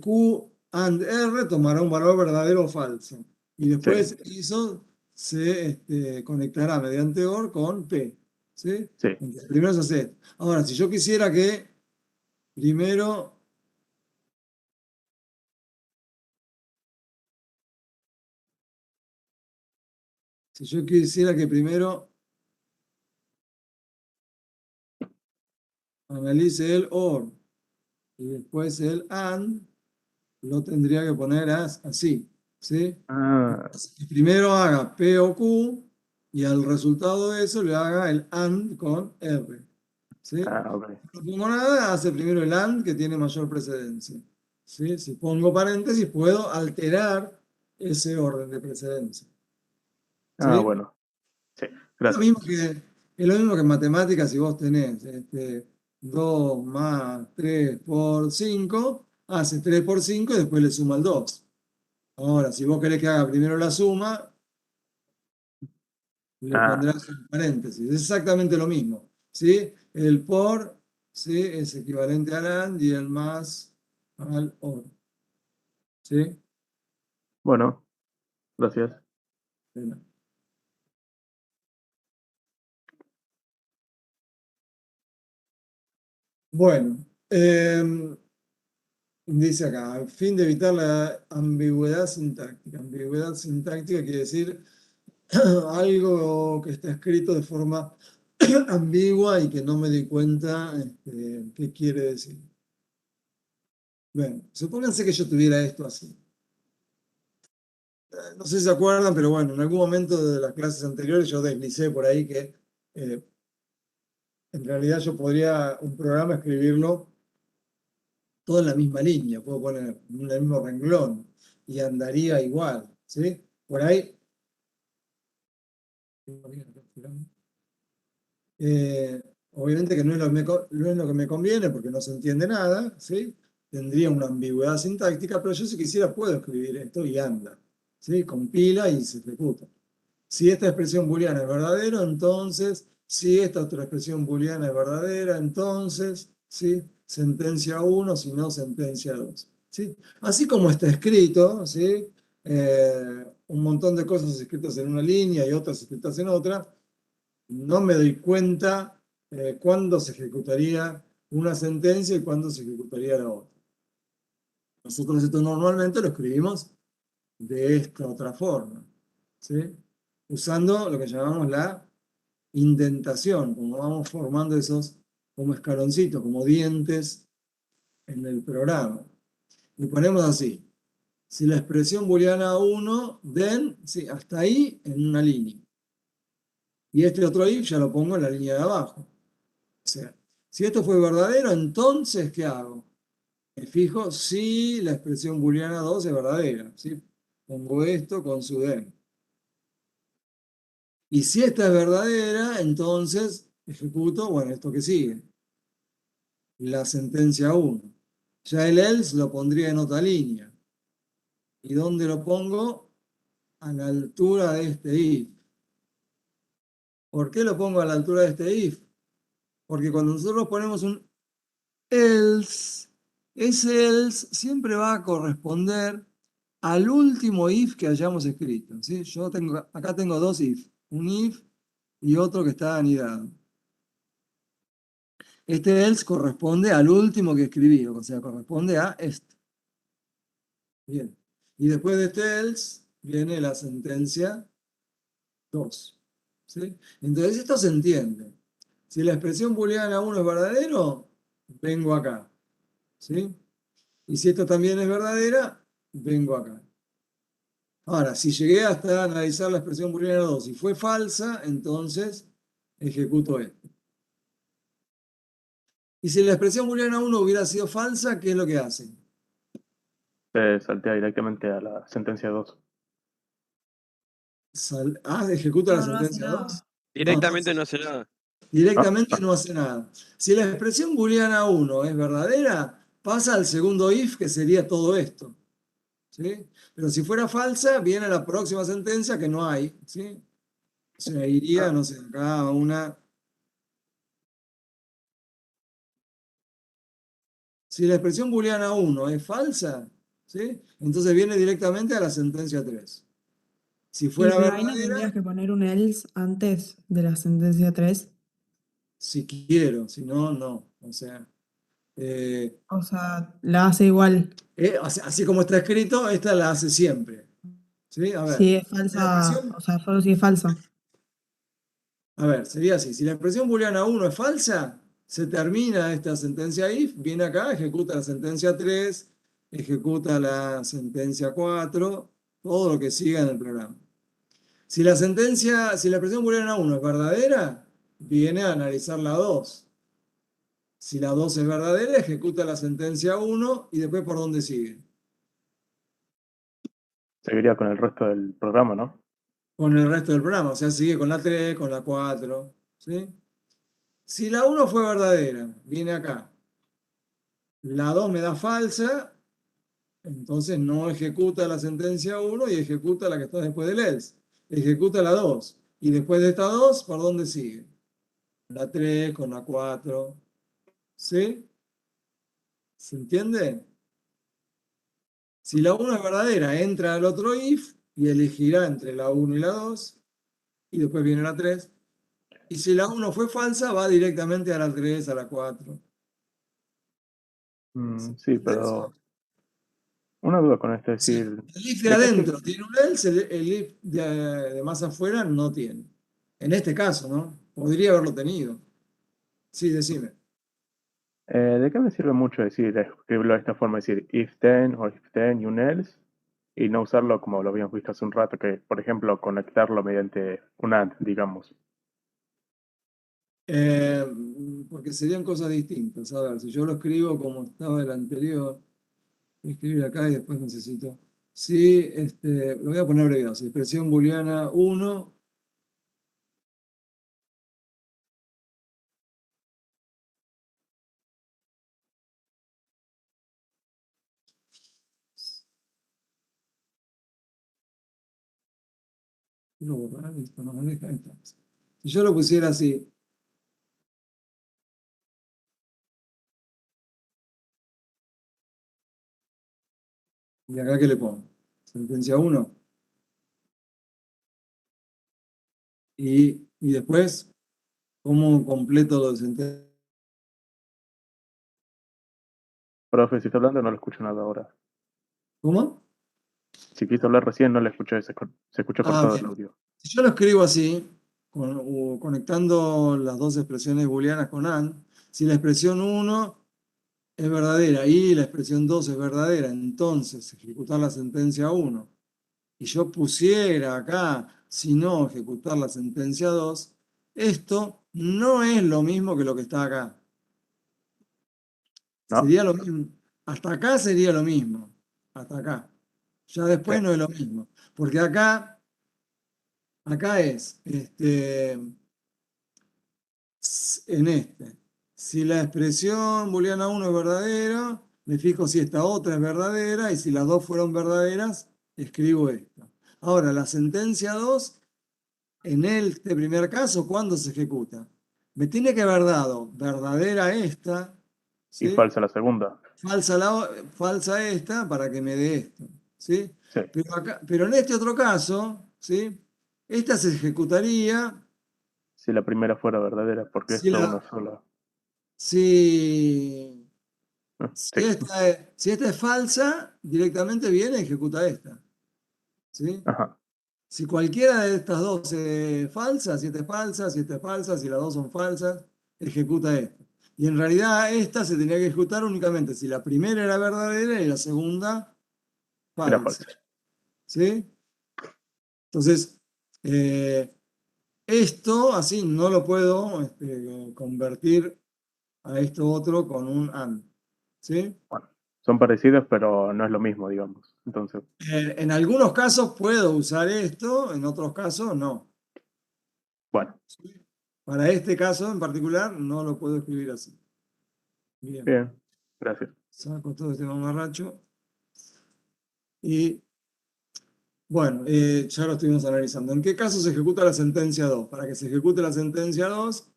Q AND R tomará un valor verdadero o falso. Y sí, después eso se conectará mediante OR con P. ¿Sí? sí. Entonces, primero se hace esto. Ahora, si yo quisiera que primero Si yo quisiera que primero analice el OR y después el AND, lo tendría que poner así, ¿sí? Ah, Que primero haga P o Q y al resultado de eso le haga el AND con R, ¿sí? ok. No pongo nada, hace primero el AND que tiene mayor precedencia, ¿sí? Si pongo paréntesis puedo alterar ese orden de precedencia, Ah, ¿sí? bueno, sí, Es lo gracias. mismo es lo mismo que en matemáticas, si vos tenés 2 más 3 por 5 hace 3 por 5 y después le suma el 2. Ahora, si vos querés que haga primero la suma, le Ah, pondrás un paréntesis. Es exactamente lo mismo, ¿sí? El por, ¿sí? Es equivalente al AND y el más al OR, ¿sí? bueno, gracias. Bueno, dice acá, a fin de evitar la ambigüedad sintáctica. Ambigüedad sintáctica quiere decir algo que está escrito de forma ambigua y que no me di cuenta qué quiere decir. Bueno, supónganse que yo tuviera esto así. No sé si se acuerdan, pero bueno, en algún momento de las clases anteriores yo deslicé por ahí que eh, en realidad yo podría un programa escribirlo todo en la misma línea, puedo poner en el mismo renglón y andaría igual, ¿sí? Por ahí. Obviamente que no es no es lo que me conviene porque no se entiende nada, ¿sí? Tendría una ambigüedad sintáctica, pero yo si quisiera puedo escribir esto y anda, ¿sí? Compila y se ejecuta. Si esta expresión booleana es verdadera, entonces, si esta otra expresión booleana es verdadera, entonces, ¿sí? Sentencia 1, si no, sentencia 2. ¿Sí? Así como está escrito, ¿sí? Un montón de cosas escritas en una línea y otras escritas en otra, no me doy cuenta cuándo se ejecutaría una sentencia y cuándo se ejecutaría la otra. Nosotros esto normalmente lo escribimos de esta otra forma, ¿sí? Usando lo que llamamos la indentación, como vamos formando esos como escaloncitos, como dientes en el programa. Y ponemos así, si la expresión booleana 1, then, sí, hasta ahí en una línea. Y este otro if ya lo pongo en la línea de abajo. O sea, si esto fue verdadero, entonces, ¿qué hago? Me fijo si la expresión booleana 2 es verdadera, ¿sí? Pongo esto con su den. Y si esta es verdadera, entonces ejecuto, bueno, esto que sigue, la sentencia 1. Ya el else lo pondría en otra línea. ¿Y dónde lo pongo? A la altura de este if. ¿Por qué lo pongo a la altura de este if? Porque cuando nosotros ponemos un else, ese else siempre va a corresponder al último if que hayamos escrito, ¿sí? Yo acá tengo dos if, un if y otro que está anidado. Este else corresponde al último que escribí, o sea, corresponde a este. Bien. Y después de este else viene la sentencia 2. ¿Sí? Entonces esto se entiende. Si la expresión booleana 1 es verdadero, vengo acá. ¿Sí? Y si esto también es verdadera, vengo acá. Ahora, si llegué hasta analizar la expresión booleana 2 y fue falsa, entonces ejecuto esto. Y si la expresión booleana 1 hubiera sido falsa, ¿qué es lo que hace? Saltea directamente a la sentencia 2. ejecuta la No, no hace sentencia nada. 2. Directamente no hace nada. Directamente no hace nada. Si la expresión booleana 1 es verdadera, pasa al segundo if, que sería todo esto. ¿Sí? Pero si fuera falsa, viene la próxima sentencia que no hay. ¿Sí? O sea, iría, no sé, acá a una. Si la expresión booleana 1 es falsa, ¿sí? Entonces viene directamente a la sentencia 3. Si fuera Pero ahí no verdadera, tendrías que poner un else antes de la sentencia 3. si quiero, si no, no. O sea, O sea, la hace igual. así como está escrito, esta la hace siempre. ¿Sí? A ver, Si es si la falsa, expresión o sea, solo si es falsa. A ver, sería así. Si la expresión booleana 1 es falsa, se termina esta sentencia if, viene acá, ejecuta la sentencia 3, ejecuta la sentencia 4, todo lo que siga en el programa. Si la expresión booleana 1 es verdadera, viene a analizar la 2. Si la 2 es verdadera, ejecuta la sentencia 1 y después por dónde sigue. Seguiría con el resto del programa, ¿no? Con el resto del programa, o sea, sigue con la 3, con la 4. ¿Sí? Si la 1 fue verdadera, viene acá. La 2 me da falsa, entonces no ejecuta la sentencia 1 y ejecuta la que está después del else. Ejecuta la 2. Y después de esta 2, ¿por dónde sigue? La 3 con la 4. ¿Sí? ¿Se entiende? Si la 1 es verdadera, entra al otro if y elegirá entre la 1 y la 2. Y después viene la 3. Y si la 1 fue falsa, va directamente a la 3, a la 4. Sí, pero una duda con esto, es Sí, decir, el if de ¿de qué sirve? adentro tiene un else, el if de más afuera no tiene. En este caso, ¿no? Podría haberlo tenido. Sí, decime. ¿De qué me sirve mucho decir, escribirlo de esta forma, decir if then o if then y un else, y no usarlo como lo habíamos visto hace un rato, que por ejemplo conectarlo mediante un and, digamos? Eh, Porque serían cosas distintas. A ver, si yo lo escribo como estaba el anterior, voy a escribir acá y después necesito. Sí, lo voy a poner abreviado. Si expresión booleana 1. No, borrar esto, no me deja. Ahí está. Si yo lo pusiera así, ¿y acá qué le pongo? Sentencia 1. Y después, ¿cómo completo lo de sentencia? Profe, si está hablando no lo escucho nada ahora. ¿Cómo? Si quiso hablar recién no le escuché, se escuchó cortado el Bien. audio. Si yo lo escribo así, conectando las dos expresiones booleanas con AND, si la expresión 1 es verdadera y la expresión 2 es verdadera, entonces ejecutar la sentencia 1, y yo pusiera acá, si no, ejecutar la sentencia 2, esto no es lo mismo que lo que está acá. ¿No? Sería lo mismo. Hasta acá sería lo mismo. Hasta acá. Ya después Sí. no es lo mismo. Porque acá es, en este. Si la expresión booleana 1 es verdadera, me fijo si esta otra es verdadera y si las dos fueron verdaderas, escribo esta. Ahora, la sentencia 2, en este primer caso, ¿cuándo se ejecuta? Me tiene que haber dado verdadera esta, Y ¿sí? falsa la segunda. Falsa esta para que me dé esto, ¿sí? Sí. Pero en este otro caso, ¿sí? Esta se ejecutaría Si la primera fuera verdadera, porque si, esto una la, sola. si, Sí. si esta es falsa, directamente viene y ejecuta esta, ¿sí? Ajá. Si cualquiera de estas dos es falsa, si esta es falsa, si esta es falsa, si las dos son falsas, ejecuta esta. Y en realidad esta se tenía que ejecutar únicamente si la primera era verdadera y la segunda Era falsa. falsa. ¿Sí? Entonces, esto así no lo puedo convertir a esto otro con un AND. ¿Sí? Bueno, son parecidos, pero no es lo mismo, digamos. Entonces, En algunos casos puedo usar esto, en otros casos no. bueno, Para este caso en particular no lo puedo escribir así. Bien, bien, gracias. saco todo este mamarracho. Y bueno, ya lo estuvimos analizando. ¿En qué caso se ejecuta la sentencia 2? Para que se ejecute la sentencia 2,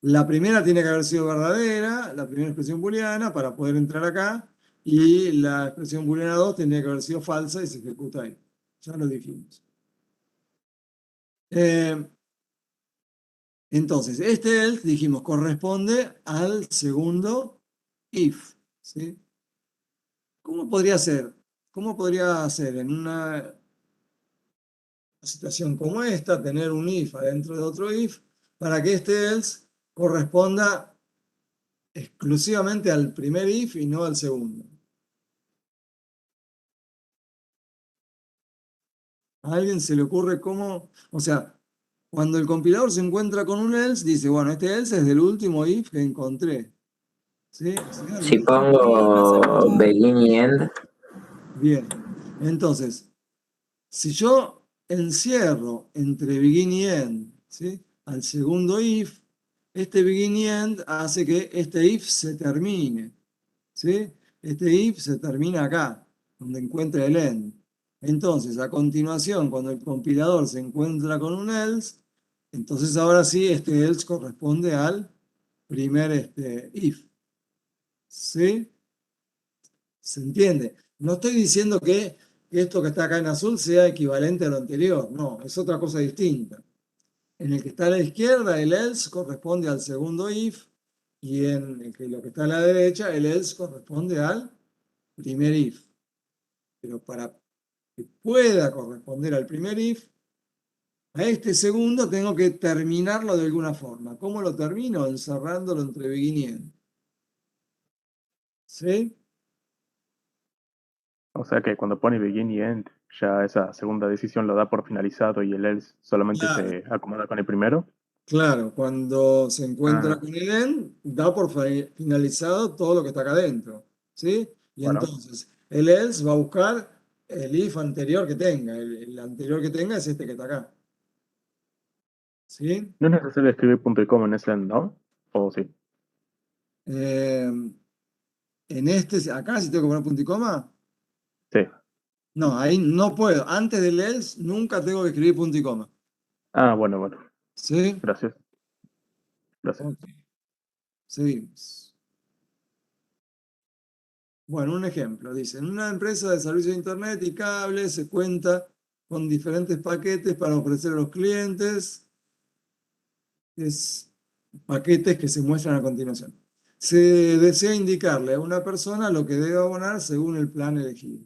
la primera tiene que haber sido verdadera, la primera expresión booleana, para poder entrar acá, y la expresión booleana 2 tenía que haber sido falsa y se ejecuta ahí. Ya lo dijimos. Entonces, este else, dijimos, corresponde al segundo if. ¿Sí? ¿Cómo podría ser? ¿Cómo podría ser en una situación como esta, tener un if adentro de otro if, para que este else corresponda exclusivamente al primer if y no al segundo? ¿A alguien se le ocurre cómo? O sea, cuando el compilador se encuentra con un else, dice, bueno, este else es del último if que encontré. ¿Sí? O sea, Si Sí, pongo pasa begin y end, bien. Entonces, si yo encierro entre begin y end, ¿sí?, al segundo if, este begin y end hace que este if se termine. ¿Sí? Este if se termina acá, donde encuentra el end. Entonces, a continuación, cuando el compilador se encuentra con un else, entonces ahora sí, este else corresponde al primer if. ¿Sí? ¿Se entiende? No estoy diciendo que esto que está acá en azul sea equivalente a lo anterior, no, es otra cosa distinta. En el que está a la izquierda, el else corresponde al segundo if, y en lo que está a la derecha, el else corresponde al primer if. Pero para que pueda corresponder al primer if, a este segundo tengo que terminarlo de alguna forma. ¿Cómo lo termino? Encerrándolo entre begin y end. ¿Sí? O sea que cuando pone begin y end, ya esa segunda decisión lo da por finalizado y el else solamente Claro. se acomoda con el primero. Claro, cuando se encuentra Ah, con el end, da por finalizado todo lo que está acá adentro. ¿Sí? Y bueno, entonces, el else va a buscar el if anterior que tenga. El anterior que tenga es este que está acá. ¿Sí? no es necesario escribir punto y coma en ese end, ¿no? O sí. Eh, en este, acá, si tengo que poner punto y coma, Sí. no, ahí no puedo. Antes del else, nunca tengo que escribir punto y coma. Ah, bueno, bueno. ¿Sí? Gracias. Gracias. Ok. Seguimos. Bueno, un ejemplo. Dice, en una empresa de servicio de Internet y cables se cuenta con diferentes paquetes para ofrecer a los clientes. Es paquetes que se muestran a continuación. Se desea indicarle a una persona lo que debe abonar según el plan elegido.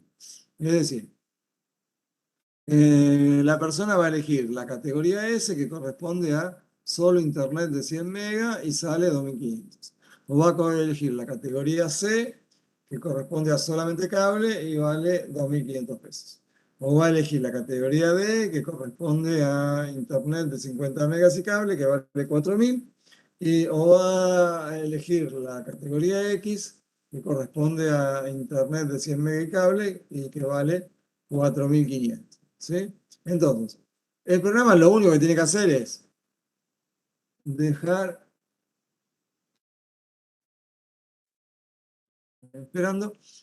Es decir, la persona va a elegir la categoría S, que corresponde a solo Internet de 100 megas y sale 2.500. O va a elegir la categoría C, que corresponde a solamente cable y vale 2.500 pesos. O va a elegir la categoría D, que corresponde a Internet de 50 megas y cable, que vale 4.000. O va a elegir la categoría X, que corresponde a Internet de 100 megas y cable y que vale 4.500. ¿Sí? Entonces, el programa lo único que tiene que hacer es dejar,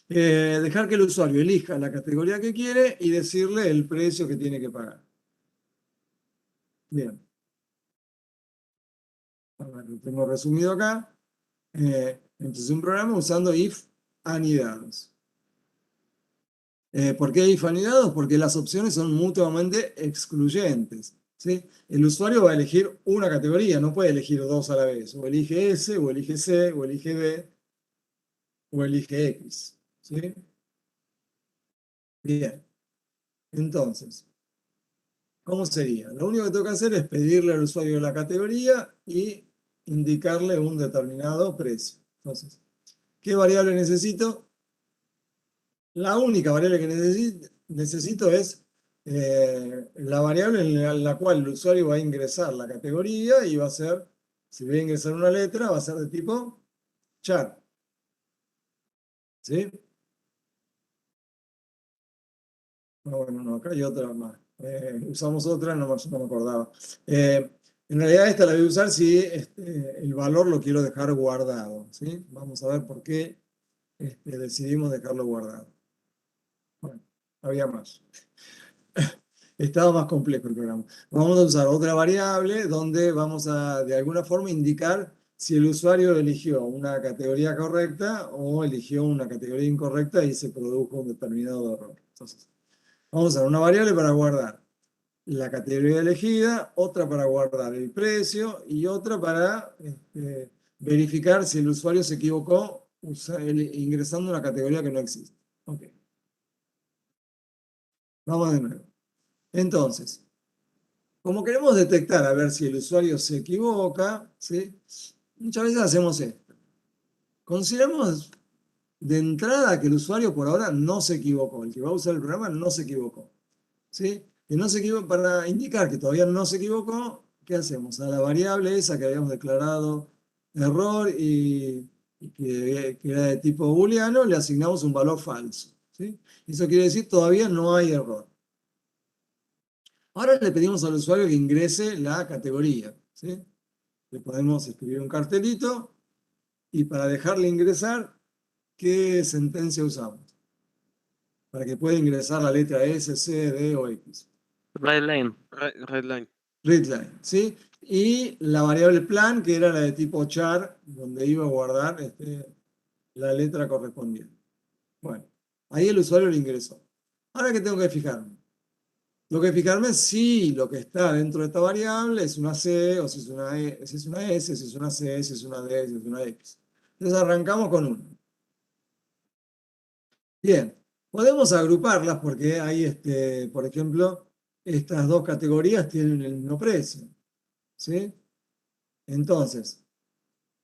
dejar que el usuario elija la categoría que quiere y decirle el precio que tiene que pagar. Bien. Ahora lo tengo resumido acá. Entonces, un programa usando if anidados. ¿Por qué if anidados? Porque las opciones son mutuamente excluyentes. ¿Sí? El usuario va a elegir una categoría, no puede elegir dos a la vez. O elige S, o elige C, o elige D, o elige X. ¿Sí? Bien. Entonces, ¿cómo sería? Lo único que tengo que hacer es pedirle al usuario la categoría y indicarle un determinado precio. Entonces, ¿qué variable necesito? La única variable que necesito es la variable en la cual el usuario va a ingresar la categoría y va a ser, si voy a ingresar una letra, va a ser de tipo char. ¿Sí? No, bueno, no, acá hay otra más. Usamos otra, no me acordaba. En realidad esta la voy a usar si el valor lo quiero dejar guardado, ¿sí? Vamos a ver por qué decidimos dejarlo guardado. Bueno, había más. Estaba más complejo el programa. Vamos a usar otra variable donde vamos a, de alguna forma, indicar si el usuario eligió una categoría correcta o eligió una categoría incorrecta y se produjo un determinado error. Entonces, vamos a usar una variable para guardar la categoría elegida, otra para guardar el precio y otra para verificar si el usuario se equivocó ingresando una categoría que no existe. Ok. Vamos de nuevo. Entonces, como queremos detectar a ver si el usuario se equivoca, ¿sí? Muchas veces hacemos esto. Consideramos de entrada que el usuario por ahora no se equivocó. El que va a usar el programa no se equivocó. ¿Sí? Que no se equivocó, para indicar que todavía no se equivocó, ¿qué hacemos? A la variable esa que habíamos declarado error y que era de tipo booleano, le asignamos un valor falso. ¿Sí? Eso quiere decir todavía no hay error. Ahora le pedimos al usuario que ingrese la categoría. ¿Sí? Le podemos escribir un cartelito y para dejarle ingresar, ¿qué sentencia usamos? Para que pueda ingresar la letra S, C, D o X. Redline. Redline. Readline, ¿sí? Y la variable plan, que era la de tipo char, donde iba a guardar la letra correspondiente. Bueno, ahí el usuario lo ingresó. Ahora, ¿qué tengo que fijarme? Tengo que fijarme es si lo que está dentro de esta variable es una C, o si es una, si es una S, si es una C, si es una D, si es una X. Entonces arrancamos con uno. Bien, podemos agruparlas porque hay, por ejemplo, estas dos categorías tienen el mismo precio. ¿Sí? Entonces,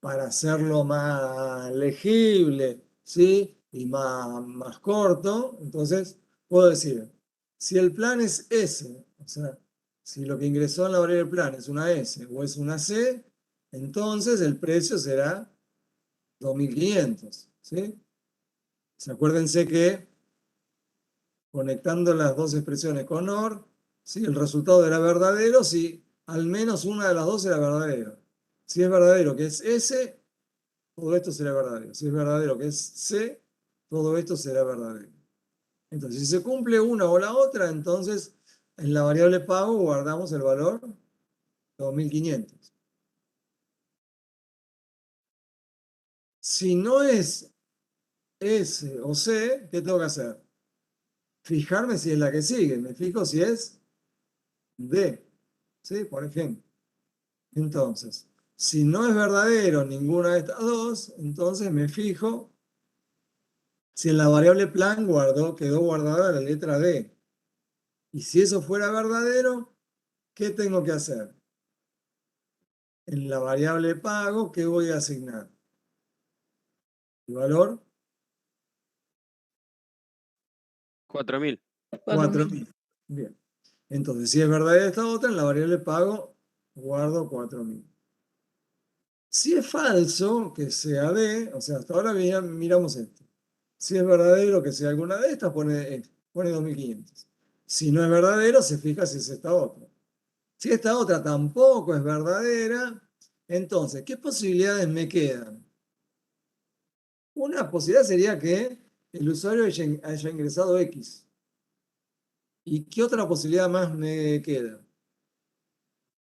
para hacerlo más legible, ¿sí? Y más corto, entonces puedo decir, si el plan es S, o sea, si lo que ingresó en la variable plan es una S o es una C, entonces el precio será 2.500, ¿sí? Acuérdense que conectando las dos expresiones con OR, ¿sí? El resultado era verdadero si al menos una de las dos era verdadero. Si es verdadero que es S, todo esto será verdadero. Si es verdadero que es C, todo esto será verdadero. Entonces, si se cumple una o la otra, entonces en la variable pago guardamos el valor 2.500. Si no es S o C, ¿qué tengo que hacer? Fijarme si es la que sigue. Me fijo si es D. ¿Sí? Por ejemplo. Entonces, si no es verdadero ninguna de estas dos, entonces me fijo si en la variable plan quedó guardada la letra D. Y si eso fuera verdadero, ¿qué tengo que hacer? En la variable pago, ¿qué voy a asignar? ¿El valor? 4.000. 4.000. Bien. Entonces, si es verdadera esta otra, en la variable pago guardo 4.000. Si es falso, que sea D, o sea, hasta ahora miramos esto. Si es verdadero que sea alguna de estas, pone 2.500. Si no es verdadero, se fija si es esta otra. Si esta otra tampoco es verdadera, entonces, ¿qué posibilidades me quedan? Una posibilidad sería que el usuario haya ingresado X. ¿Y qué otra posibilidad más me queda?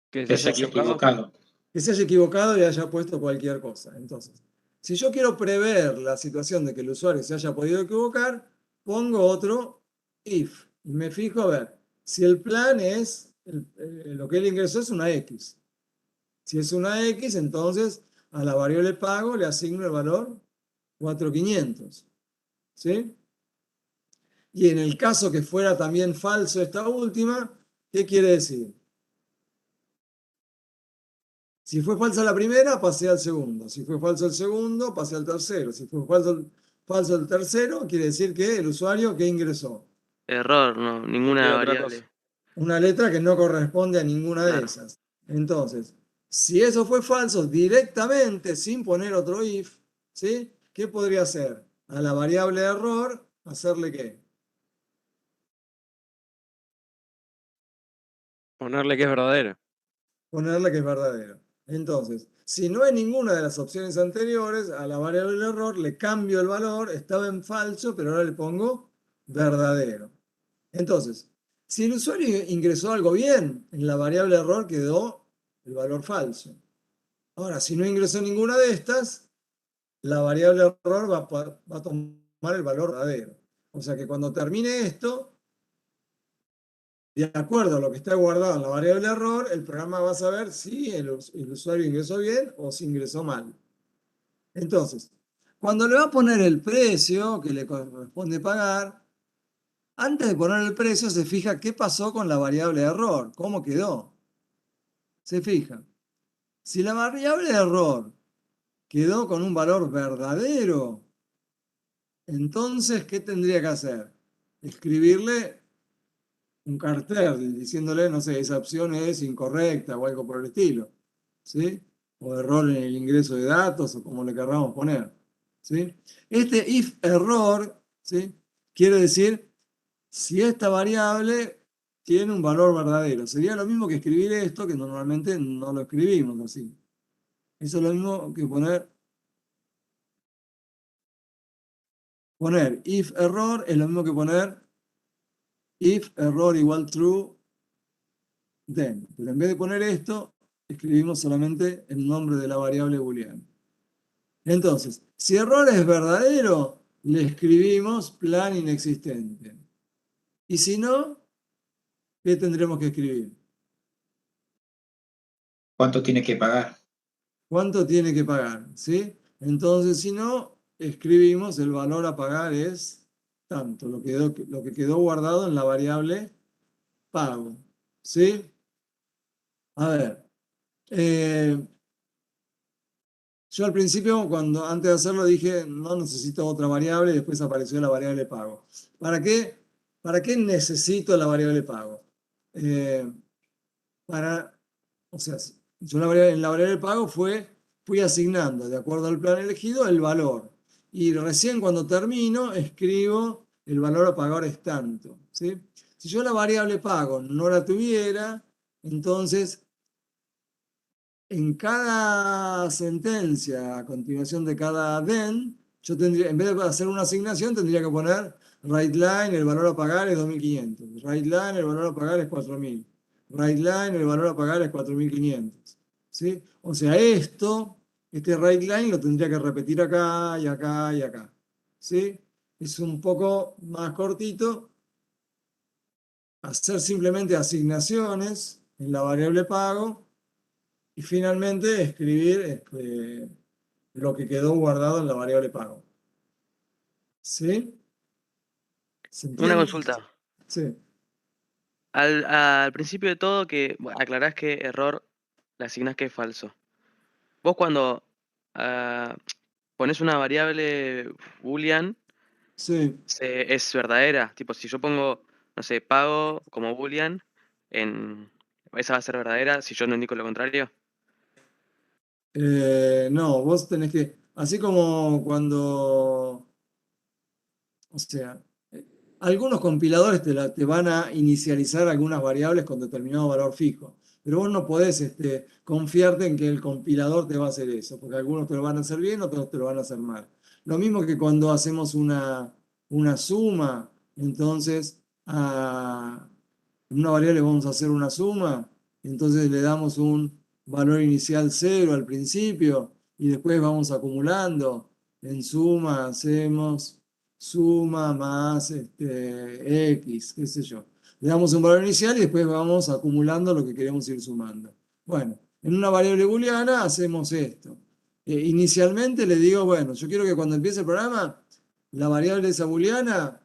Que Que se haya equivocado. Que se haya equivocado y haya puesto cualquier cosa. Entonces, si yo quiero prever la situación de que el usuario se haya podido equivocar, pongo otro if. Y me fijo a ver si el plan es, lo que él ingresó es una X. Si es una X, entonces a la variable pago le asigno el valor 4.500. ¿Sí? Y en el caso que fuera también falso esta última, ¿qué quiere decir? Si fue falsa la primera, pasé al segundo. Si fue falso el segundo, pasé al tercero. Si fue falso el tercero, quiere decir que el usuario que ingresó Error, no, ninguna Otra variable. una letra que no corresponde a ninguna de Claro. esas. Entonces, si eso fue falso directamente, sin poner otro if, ¿sí? ¿Qué podría hacer? A la variable error, ¿hacerle qué? Ponerle que es verdadero. Ponerle que es verdadero. Entonces, si no hay ninguna de las opciones anteriores, a la variable del error le cambio el valor, estaba en falso, pero ahora le pongo verdadero. Entonces, si el usuario ingresó algo bien, en la variable error quedó el valor falso. Ahora, si no ingresó ninguna de estas, la variable error va a tomar el valor verdadero. O sea que cuando termine esto, de acuerdo a lo que está guardado en la variable error, el programa va a saber si el usuario ingresó bien o si ingresó mal. Entonces, cuando le va a poner el precio que le corresponde pagar, antes de poner el precio se fija qué pasó con la variable error, cómo quedó. Se fija. Si la variable error quedó con un valor verdadero, entonces, ¿qué tendría que hacer? Escribirle un cartel diciéndole, no sé, esa opción es incorrecta o algo por el estilo, ¿sí? O error en el ingreso de datos o como le querramos poner, ¿sí? Este if error, ¿sí? Quiere decir si esta variable tiene un valor verdadero. Sería lo mismo que escribir esto, que normalmente no lo escribimos así. Eso es lo mismo que poner if error, es lo mismo que poner if error igual true, then. Pero en vez de poner esto, escribimos solamente el nombre de la variable booleana. Entonces, si error es verdadero, le escribimos plan inexistente. Y si no, ¿qué tendremos que escribir? ¿Cuánto tiene que pagar? ¿Cuánto tiene que pagar? ¿Sí? Entonces, si no, escribimos el valor a pagar es tanto, lo que quedó guardado en la variable pago. ¿Sí? A ver. Yo al principio, antes de hacerlo, dije, no necesito otra variable, y después apareció la variable pago. ¿Para qué? ¿Para qué necesito la variable pago? O sea, yo en la variable pago fui asignando, de acuerdo al plan elegido, el valor. Y recién cuando termino, escribo el valor a pagar es tanto. ¿Sí? Si yo la variable pago no la tuviera, entonces en cada sentencia, a continuación de cada then, yo tendría, en vez de hacer una asignación, tendría que poner WriteLine, el valor a pagar es 2.500. WriteLine, el valor a pagar es 4.000. WriteLine, el valor a pagar es 4.500. ¿Sí? O sea, este WriteLine lo tendría que repetir acá y acá y acá. ¿Sí? Es un poco más cortito. Hacer simplemente asignaciones en la variable pago. Y finalmente escribir lo que quedó guardado en la variable pago. ¿Sí? ¿Se Una entiende? consulta. Sí. Al principio de todo que aclarás que error le asignás que es falso. Vos cuando pones una variable boolean, Sí. es verdadera. Tipo, si yo pongo, no sé, pago como boolean, esa va a ser verdadera si yo no indico lo contrario. No, vos tenés que, así como cuando, o sea, algunos compiladores te van a inicializar algunas variables con determinado valor fijo, pero vos no podés confiarte en que el compilador te va a hacer eso, porque algunos te lo van a hacer bien, otros te lo van a hacer mal. Lo mismo que cuando hacemos una suma, entonces en una variable vamos a hacer una suma, entonces le damos un valor inicial 0 al principio y después vamos acumulando. En suma hacemos suma más x, qué sé yo. Le damos un valor inicial y después vamos acumulando lo que queremos ir sumando. Bueno, en una variable booleana hacemos esto. Inicialmente le digo, bueno, yo quiero que cuando empiece el programa, la variable esa booleana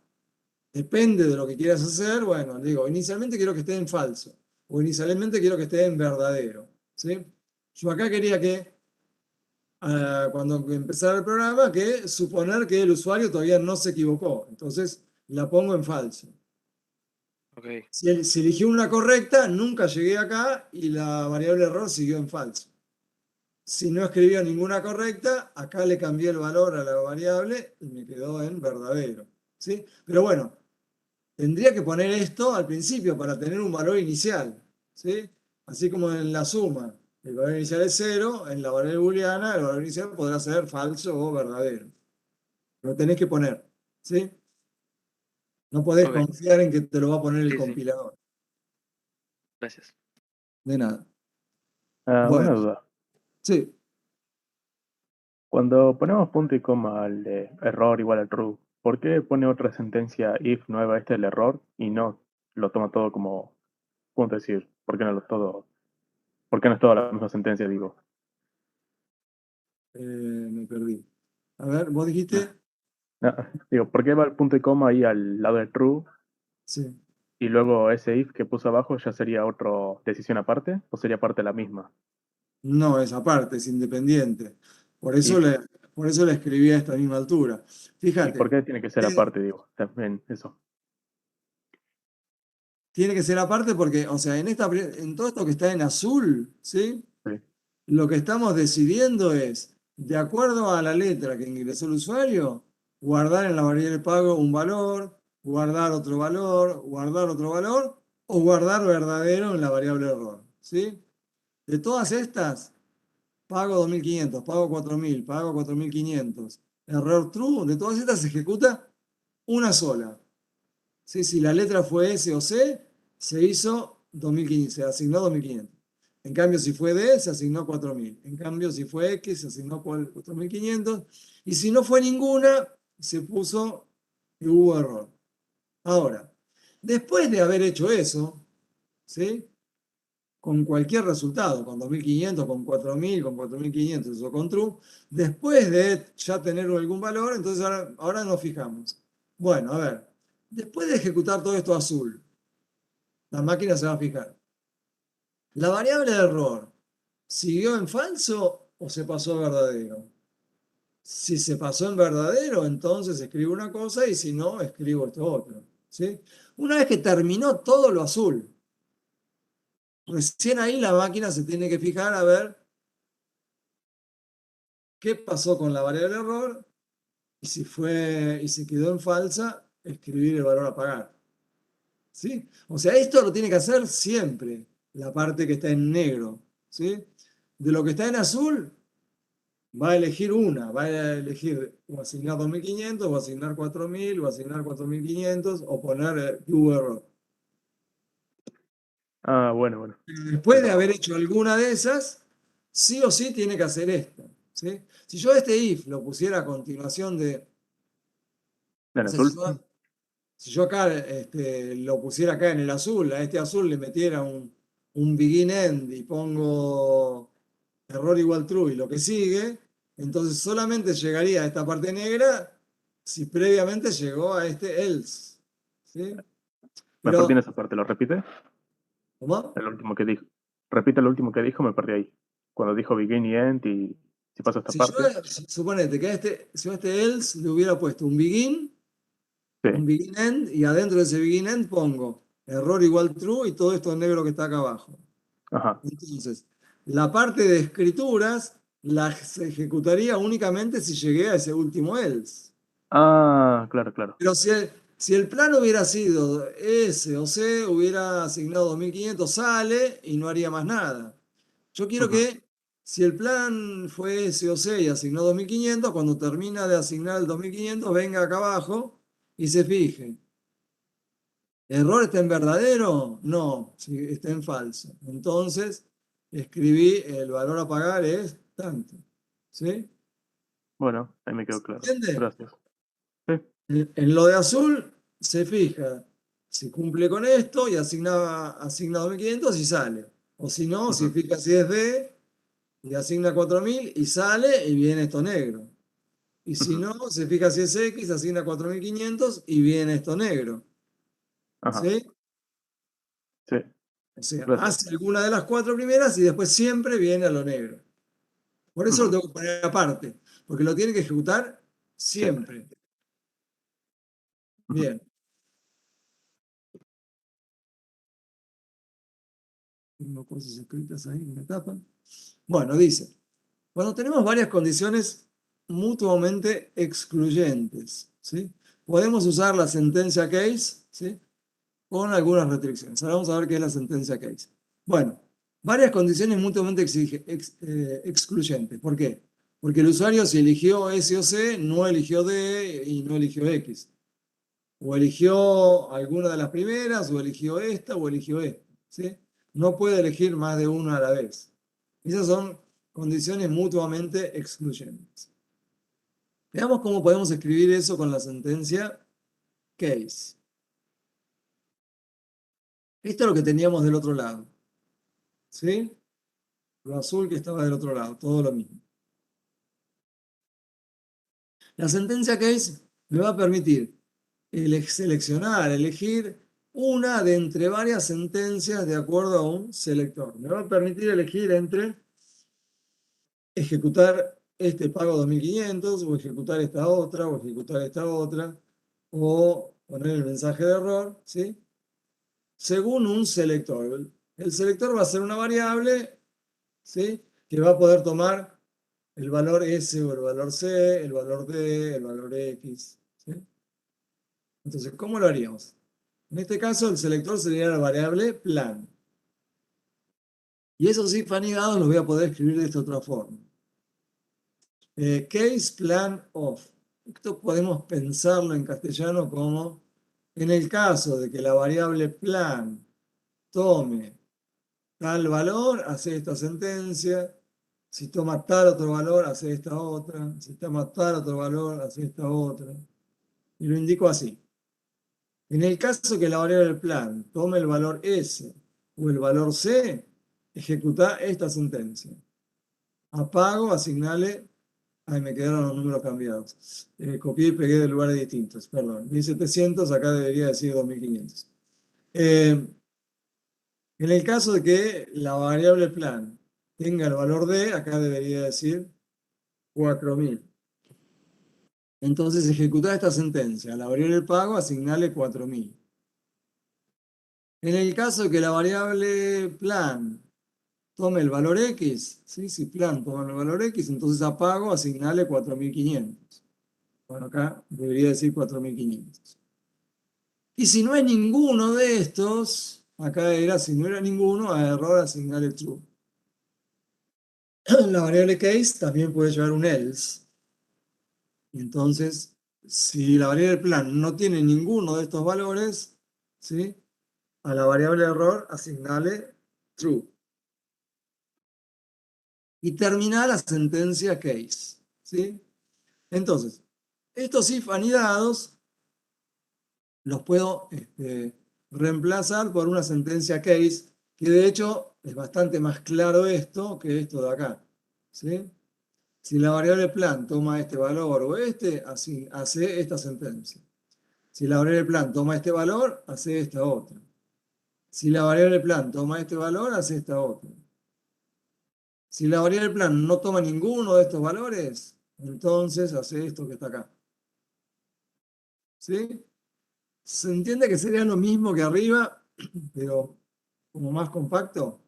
depende de lo que quieras hacer. Bueno, digo, inicialmente quiero que esté en falso o inicialmente quiero que esté en verdadero. ¿Sí? Yo acá quería que cuando empezara el programa, que suponer que el usuario todavía no se equivocó. Entonces la pongo en falso. Ok. Si eligió una correcta, nunca llegué acá y la variable error siguió en falso. Si no escribió ninguna correcta, acá le cambié el valor a la variable y me quedó en verdadero. ¿Sí? Pero bueno, tendría que poner esto al principio para tener un valor inicial. ¿sí? Así como en la suma, el valor inicial es 0, en la variable booleana el valor inicial podrá ser falso o verdadero. Lo tenés que poner, ¿sí? No podés Ok, confiar en que te lo va a poner el sí, sí, compilador. gracias. De nada. Una Bueno, duda. sí. Cuando ponemos punto y coma al de error igual a true, ¿por qué pone otra sentencia if nueva el error y no lo toma todo como punto? Es decir, ¿por qué no es toda la misma sentencia, digo? Me perdí. A ver, vos No, dijiste. no, digo, ¿por qué va el punto y coma ahí al lado de true Sí. y luego ese if que puso abajo ya sería otra decisión aparte o sería parte de la misma? No, esa parte es independiente. Por ¿Y, eso por eso le escribí a esta misma altura. y por Fíjate, qué tiene que ser aparte, digo? También eso. tiene que ser aparte porque, o sea, en todo esto que está en azul, ¿sí? Sí. Lo que estamos decidiendo es, de acuerdo a la letra que ingresó el usuario, guardar en la variable pago un valor, guardar otro valor, guardar otro valor, o guardar verdadero en la variable error, ¿sí? De todas estas, pago 2.500, pago 4.000, pago 4.500, error true, de todas estas se ejecuta una sola. ¿Sí? Si la letra fue S o C, se hizo 2.500, se asignó 2.500. En cambio, si fue D, se asignó 4.000. En cambio, si fue X, se asignó 4.500. Y si no fue ninguna, se puso que hubo error. Ahora, después de haber hecho eso, ¿sí? Con cualquier resultado, con 2.500, con 4.000, con 4.500 o con true, después de ya tener algún valor, entonces ahora nos fijamos. Bueno, a ver, después de ejecutar todo esto azul, la máquina se va a fijar. ¿La variable de error siguió en falso o se pasó a verdadero? Si se pasó en verdadero, entonces escribo una cosa y si no, escribo esto otro. ¿Sí? Una vez que terminó todo lo azul, recién ahí la máquina se tiene que fijar a ver qué pasó con la variable de error y si quedó en falsa, escribir el valor a pagar. ¿Sí? O sea, esto lo tiene que hacer siempre la parte que está en negro. ¿Sí? De lo que está en azul, va a elegir una, va a elegir o asignar 2.500, o asignar 4.000, o asignar 4.500, o poner que hubo error. Bueno. Después de haber hecho alguna de esas, sí o sí tiene que hacer esto. ¿Sí? Si yo este if lo pusiera a continuación de... ¿En O sea, azul? si yo acá lo pusiera acá en el azul, a este azul le metiera un begin end y pongo error igual true y lo que sigue, entonces solamente llegaría a esta parte negra si previamente llegó a este else. ¿Sí? Me perdí en Pero, esa parte, ¿lo repite? ¿cómo? El último que dijo. Repite lo último que dijo, me perdí ahí. Cuando dijo begin y end y si paso esta Si yo, parte. suponete que si a este else le hubiera puesto un begin Sí. end y adentro de ese begin end pongo error igual true y todo esto en negro que está acá abajo. Ajá. Entonces, la parte de escrituras se ejecutaría únicamente si llegué a ese último else. Claro. Pero si el plan hubiera sido S o C, hubiera asignado 2.500, sale y no haría más nada. Yo quiero Ujú. que si el plan fue S o C y asignó 2.500, cuando termina de asignar el 2.500, venga acá abajo y se fije. ¿Error está en verdadero? No, sí, está en falso. Entonces, escribí el valor a pagar es tanto. ¿Sí? Bueno, ahí me quedó claro. ¿Entiende? Gracias. Sí. En lo de azul se fija si cumple con esto y asigna 2.500 y sale. O si no, si Ujú. fija si es D y asigna 4.000 y sale y viene esto negro. Y si Ujú. no, se fija si es X, asigna 4.500 y viene esto negro. Ajá. ¿Sí? Sí. O sea, Gracias. hace alguna de las cuatro primeras y después siempre viene a lo negro. Por eso lo Ujú. tengo que poner aparte, porque lo tiene que ejecutar Siempre. siempre. Ujú. Bien. Tengo cosas escritas ahí en la tapa. Bueno, dice, cuando tenemos varias condiciones mutuamente excluyentes, ¿sí? Podemos usar la sentencia case, ¿sí? Con algunas restricciones. Ahora vamos a ver qué es la sentencia case. Bueno, varias condiciones mutuamente excluyentes. ¿Por qué? Porque el usuario, si eligió S o C, no eligió D y no eligió X. O eligió alguna de las primeras, o eligió esta, o eligió esta. ¿Sí? No puede elegir más de una a la vez. Esas son condiciones mutuamente excluyentes. Veamos cómo podemos escribir eso con la sentencia case. Esto es lo que teníamos del otro lado. ¿Sí? Lo azul que estaba del otro lado, todo lo mismo. La sentencia case me va a permitir seleccionar, elegir una de entre varias sentencias de acuerdo a un selector. Me va a permitir elegir entre ejecutar este pago 2500, o ejecutar esta otra, o ejecutar esta otra, o poner el mensaje de error, ¿sí? Según un selector. El selector va a ser una variable, ¿sí? Que va a poder tomar el valor S o el valor C, el valor D, el valor X, ¿sí? Entonces, ¿cómo lo haríamos? En este caso, el selector sería la variable plan. Y esos if anidados los voy a poder escribir de esta otra forma. Case plan of. Esto podemos pensarlo en castellano como, en el caso de que la variable plan tome tal valor, hace esta sentencia. Si toma tal otro valor, hace esta otra. Si toma tal otro valor, hace esta otra. Y lo indico así. En el caso que la variable plan tome el valor S o el valor C, ejecuta esta sentencia. Apago, asignale. Ay, me quedaron los números cambiados. Copié y pegué de lugares distintos. Perdón. 1700, acá debería decir 2500. En el caso de que la variable plan tenga el valor D, acá debería decir 4000. Entonces ejecutar esta sentencia. A la variable pago, asignale 4000. En el caso de que la variable plan tome el valor X, ¿sí? Si plan toma el valor X, entonces a pago asignale 4500. Bueno, acá debería decir 4500. Y si no es ninguno de estos, acá era, si no era ninguno, a error asignale true. La variable case también puede llevar un else. Y entonces, si la variable plan no tiene ninguno de estos valores, ¿sí? A la variable error asignale true. Y termina la sentencia case, ¿sí? Entonces, estos if anidados los puedo reemplazar por una sentencia case, que de hecho es bastante más claro esto que esto de acá, ¿sí? Si la variable plan toma este valor o este, así hace esta sentencia. Si la variable plan toma este valor, hace esta otra. Si la variable plan toma este valor, hace esta otra. Si la variable plan no toma ninguno de estos valores, entonces hace esto que está acá. ¿Sí? ¿Se entiende que sería lo mismo que arriba, pero como más compacto?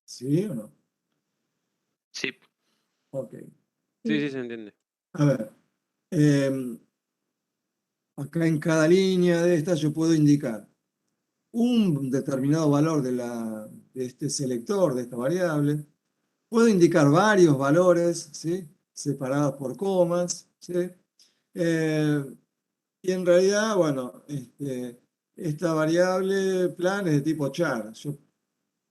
¿Sí o no? Sí. Ok. Sí, sí, se entiende. A ver. Acá en cada línea de estas yo puedo indicar un determinado valor de este selector, de esta variable. Puedo indicar varios valores, ¿sí? Separados por comas, ¿sí? Y en realidad, bueno, esta variable plan es de tipo char.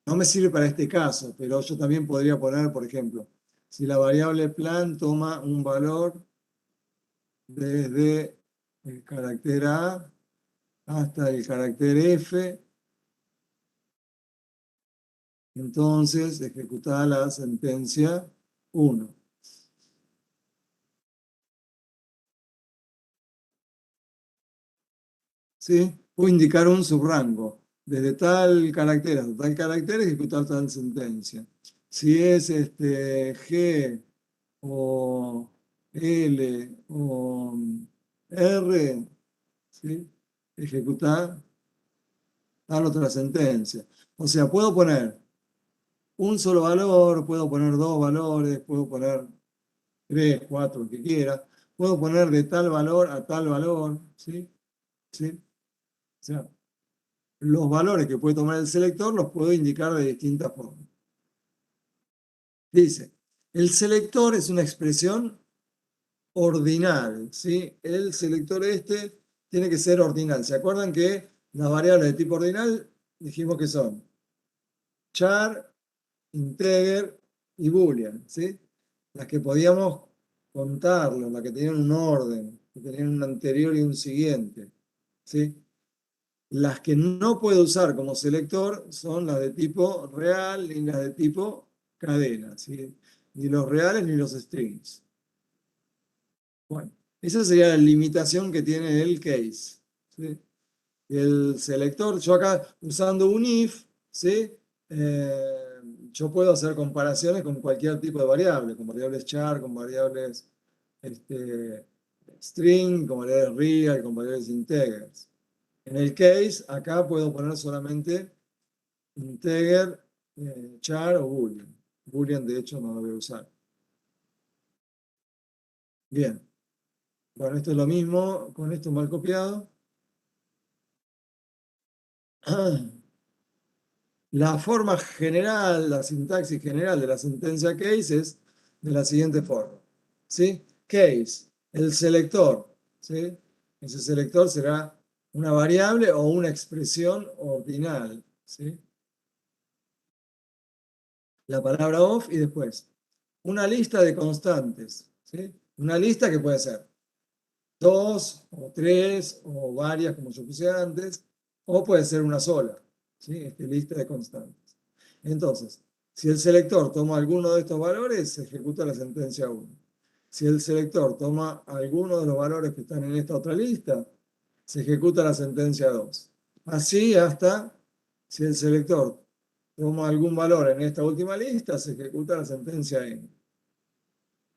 No me sirve para este caso, pero yo también podría poner, por ejemplo, si la variable plan toma un valor desde el carácter A hasta el carácter F, entonces ejecutar la sentencia 1. ¿Sí? O indicar un subrango. Desde tal carácter hasta tal carácter, ejecutar tal sentencia. Si es G o L o R, ¿sí? Ejecutar tal otra sentencia. O sea, puedo poner un solo valor, puedo poner dos valores, puedo poner 3, 4, lo que quiera. Puedo poner de tal valor a tal valor, ¿sí? ¿sí? O sea, los valores que puede tomar el selector los puedo indicar de distintas formas. Dice, el selector es una expresión ordinal, ¿sí? El selector tiene que ser ordinal. ¿Se acuerdan que las variables de tipo ordinal dijimos que son char, integer y boolean, ¿sí? Las que podíamos contarlo, las que tenían un orden, que tenían un anterior y un siguiente, ¿sí? Las que no puedo usar como selector son las de tipo real y las de tipo cadena, ¿sí? Ni los reales ni los strings. Bueno, esa sería la limitación que tiene el case, ¿sí? El selector, yo acá usando un if, ¿sí? Yo puedo hacer comparaciones con cualquier tipo de variable, con variables char, con variables string, con variables real, con variables integers. En el case, acá puedo poner solamente integer, char o boolean. Boolean, de hecho, no lo voy a usar. Bien. Bueno, esto es lo mismo, con esto mal copiado. La forma general, la sintaxis general de la sentencia case es de la siguiente forma, ¿sí? Case, el selector, ¿sí? Ese selector será una variable o una expresión ordinal, ¿sí? La palabra of y después una lista de constantes, ¿sí? Una lista que puede ser 2 o 3 o varias, como yo puse antes, o puede ser una sola, ¿sí? Lista de constantes. Entonces, si el selector toma alguno de estos valores, se ejecuta la sentencia 1. Si el selector toma alguno de los valores que están en esta otra lista, se ejecuta la sentencia 2. Así hasta, si el selector toma algún valor en esta última lista, se ejecuta la sentencia n.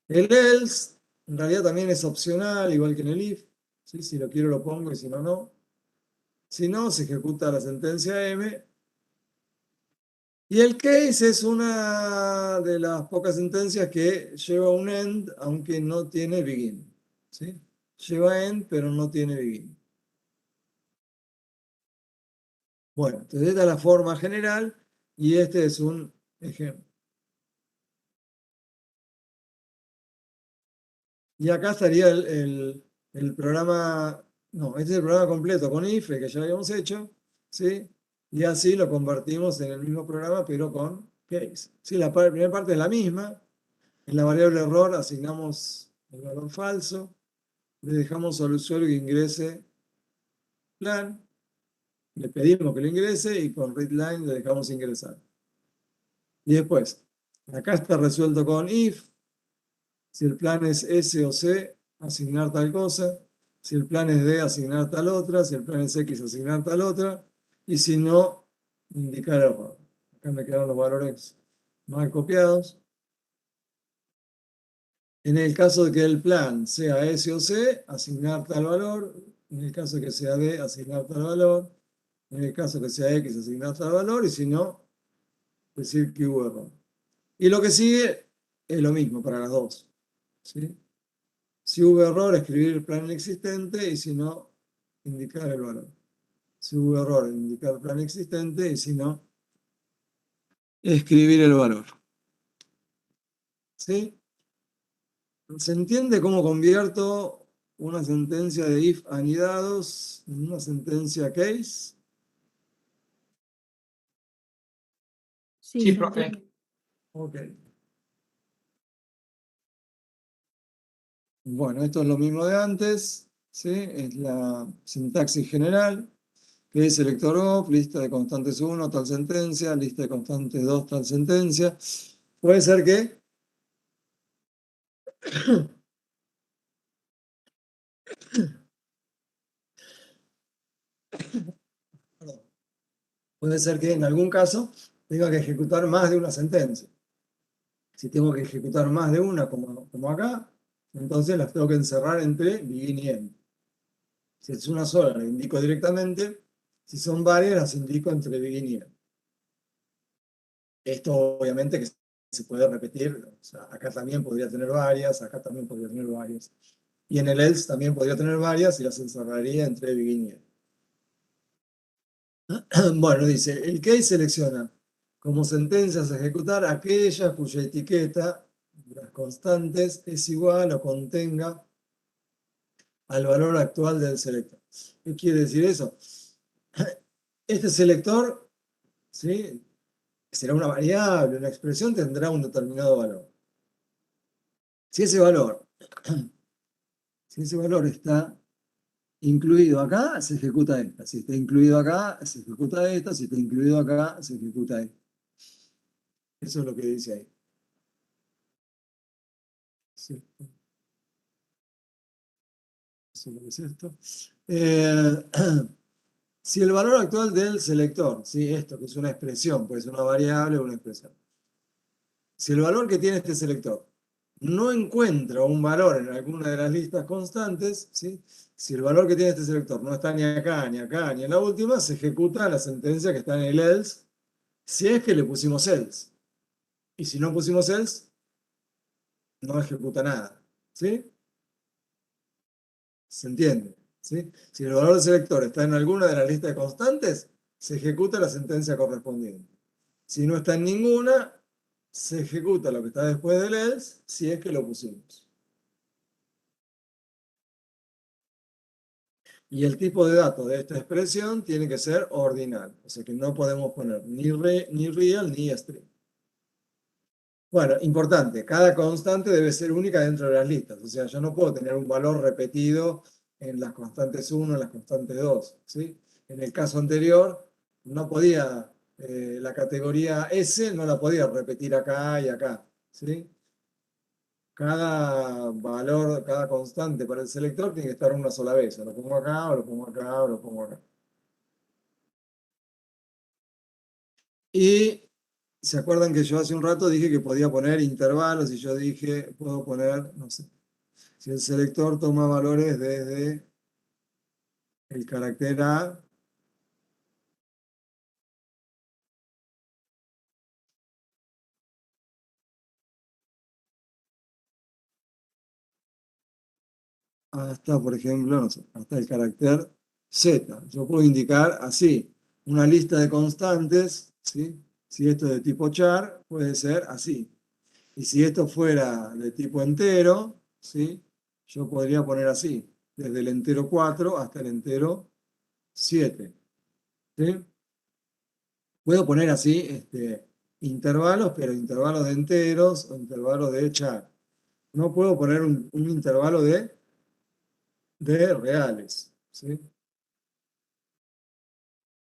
El else, en realidad también es opcional, igual que en el if. ¿Sí? Si lo quiero lo pongo y si no, no. Si no, se ejecuta la sentencia m. Y el case es una de las pocas sentencias que lleva un end, aunque no tiene begin. ¿Sí? Lleva end, pero no tiene begin. Bueno, entonces esta es la forma general y este es un ejemplo. Y acá estaría el programa, no, este es el programa completo con if, que ya habíamos hecho, ¿sí? Y así lo convertimos en el mismo programa, pero con case. Sí, la primera parte es la misma. En la variable error asignamos el valor falso, le dejamos al usuario que ingrese plan, le pedimos que lo ingrese y con readline le dejamos ingresar. Y después, acá está resuelto con if. Si el plan es S o C, asignar tal cosa. Si el plan es D, asignar tal otra. Si el plan es X, asignar tal otra. Y si no, indicar error. Acá me quedan los valores mal copiados. En el caso de que el plan sea S o C, asignar tal valor. En el caso de que sea D, asignar tal valor. En el caso de que sea X, asignar tal valor. Y si no, decir que hubo error. Y lo que sigue es lo mismo para las dos. ¿Sí? Si hubo error, escribir el plan existente y si no, indicar el valor. Si hubo error, indicar el plan existente y si no, escribir el valor. ¿Sí? ¿Se entiende cómo convierto una sentencia de if anidados en una sentencia case? Sí, Sí, profe. Ok. Bueno, esto es lo mismo de antes, ¿sí? Es la sintaxis general, que es selector of, lista de constantes 1, tal sentencia, lista de constantes 2, tal sentencia. Puede ser que puede ser que en algún caso tenga que ejecutar más de una sentencia. Si tengo que ejecutar más de una, como acá, entonces las tengo que encerrar entre begin y end. Si es una sola, la indico directamente. Si son varias, las indico entre begin y end. Esto obviamente que se puede repetir. O sea, acá también podría tener varias, acá también podría tener varias. Y en el else también podría tener varias y las encerraría entre begin y end. Bueno, dice, el case selecciona como sentencias a ejecutar aquella cuya etiqueta, las constantes, es igual o contenga al valor actual del selector. ¿Qué quiere decir eso? Este selector, ¿sí?, será una variable, una expresión, tendrá un determinado valor. Si ese valor, si ese valor está incluido acá, se ejecuta esta. Si está incluido acá, se ejecuta esta. Si está incluido acá, se ejecuta esta. Eso es lo que dice ahí. Sí. Eso es lo que es esto. Si el valor actual del selector, ¿sí?, esto que es una expresión, puede ser una variable o una expresión. Si el valor que tiene este selector no encuentra un valor en alguna de las listas constantes, ¿sí?, si el valor que tiene este selector no está ni acá, ni acá, ni en la última, se ejecuta la sentencia que está en el else, si es que le pusimos else. Y si no pusimos else, no ejecuta nada. ¿Sí? ¿Se entiende? ¿Sí? Si el valor del selector está en alguna de las listas de constantes, se ejecuta la sentencia correspondiente. Si no está en ninguna, se ejecuta lo que está después del else, si es que lo pusimos. Y el tipo de datos de esta expresión tiene que ser ordinal. O sea que no podemos poner ni real ni string. Bueno, importante, cada constante debe ser única dentro de las listas. O sea, yo no puedo tener un valor repetido en las constantes 1, en las constantes 2. ¿Sí? En el caso anterior, no podía, la categoría S no la podía repetir acá y acá. ¿Sí? Cada valor, cada constante para el selector tiene que estar una sola vez. O lo pongo acá, o lo pongo acá, o lo pongo acá. Y ¿se acuerdan que yo hace un rato dije que podía poner intervalos? Y yo dije, puedo poner, no sé, si el selector toma valores desde el carácter A hasta, por ejemplo, no sé, hasta el carácter Z. Yo puedo indicar así, una lista de constantes, ¿sí? Si esto es de tipo char, puede ser así. Y si esto fuera de tipo entero, ¿sí?, yo podría poner así, desde el entero 4 hasta el entero 7. ¿Sí? Puedo poner así intervalos, pero intervalos de enteros o intervalos de char. No puedo poner un intervalo de reales. ¿Sí?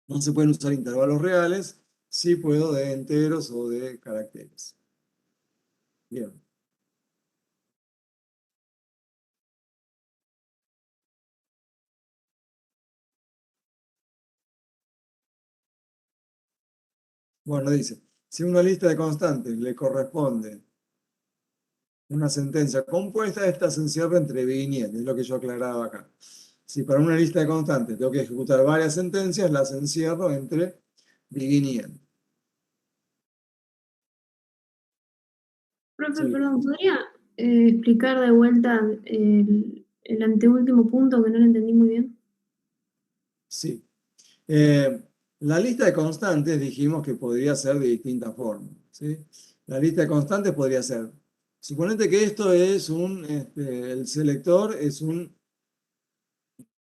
No se pueden usar intervalos reales, sí puedo de enteros o de caracteres. Bien. Bueno, dice, si a una lista de constantes le corresponde una sentencia compuesta, esta se encierra entre bien y en, es lo que yo aclaraba acá. Si para una lista de constantes tengo que ejecutar varias sentencias, las encierro entre begin y end. Profe, Sí. perdón, ¿podría explicar de vuelta el anteúltimo punto que no lo entendí muy bien? Sí. La lista de constantes dijimos que podría ser de distintas formas. ¿Sí? La lista de constantes podría ser, suponete que esto es el selector es una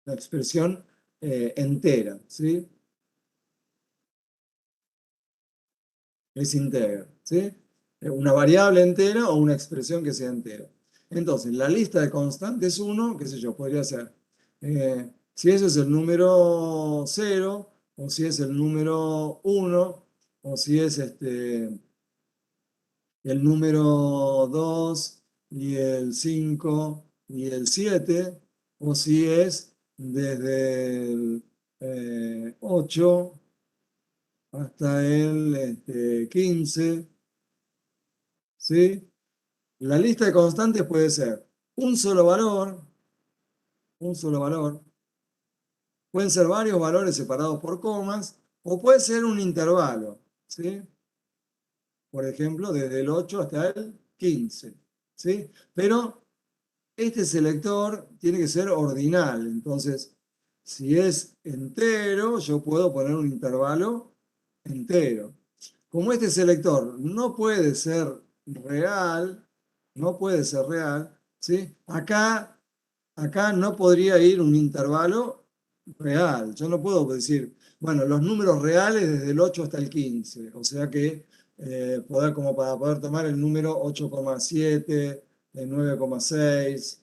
expresión entera, ¿sí? Es íntegra, ¿sí? Una variable entera o una expresión que sea entera. Entonces, la lista de constantes 1, qué sé yo, podría ser, si eso es el número 0, o si es el número 1, o si es el número 2 y el 5 y el 7, o si es desde el 8 hasta el 15, ¿sí? La lista de constantes puede ser un solo valor, pueden ser varios valores separados por comas, o puede ser un intervalo, ¿sí? Por ejemplo, desde el 8 hasta el 15, ¿sí? Pero este selector tiene que ser ordinal, entonces Si es entero, yo puedo poner un intervalo entero. Como este selector no puede ser real, ¿sí? Acá no podría ir un intervalo real. Yo no puedo decir, bueno, los números reales desde el 8 hasta el 15. O sea que como para poder tomar el número 8,7, el 9,6.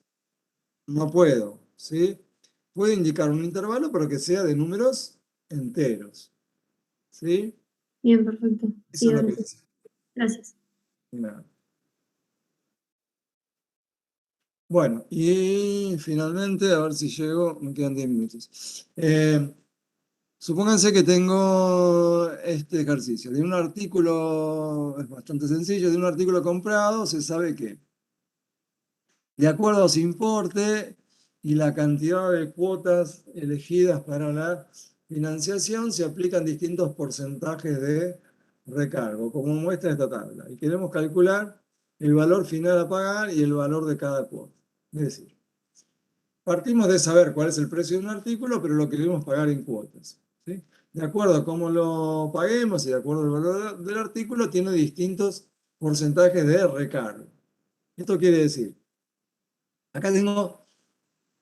No puedo, ¿sí? Puedo indicar un intervalo, pero que sea de números enteros, ¿sí? Bien, perfecto. Eso Sí, es lo ahora que sí. dice. Gracias. Nada. Bueno, y finalmente, a ver si llego, me quedan 10 minutos. Supónganse que tengo este ejercicio. De un artículo, es bastante sencillo, de un artículo comprado se sabe que, de acuerdo a su importe y la cantidad de cuotas elegidas para la financiación, se aplican distintos porcentajes de recargo, como muestra esta tabla. Y queremos calcular el valor final a pagar y el valor de cada cuota. Es decir, partimos de saber cuál es el precio de un artículo, pero lo queremos pagar en cuotas, ¿sí? De acuerdo a cómo lo paguemos y de acuerdo al valor del artículo, tiene distintos porcentajes de recargo. Esto quiere decir, acá tengo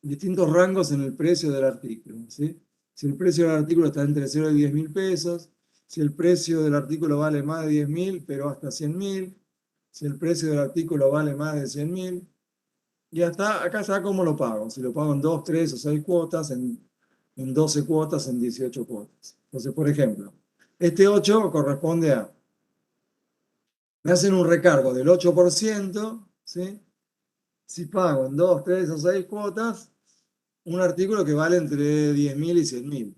distintos rangos en el precio del artículo, ¿sí? Si el precio del artículo está entre 0 y 10.000 pesos, si el precio del artículo vale más de 10.000, pero hasta 100.000, si el precio del artículo vale más de 100.000, y hasta acá está cómo lo pago. Si lo pago en 2, 3 o 6 cuotas, en 12 cuotas, en 18 cuotas. Entonces, por ejemplo, este 8 corresponde a, me hacen un recargo del 8%, ¿sí? Si pago en 2, 3 o 6 cuotas, un artículo que vale entre 10.000 y 100.000,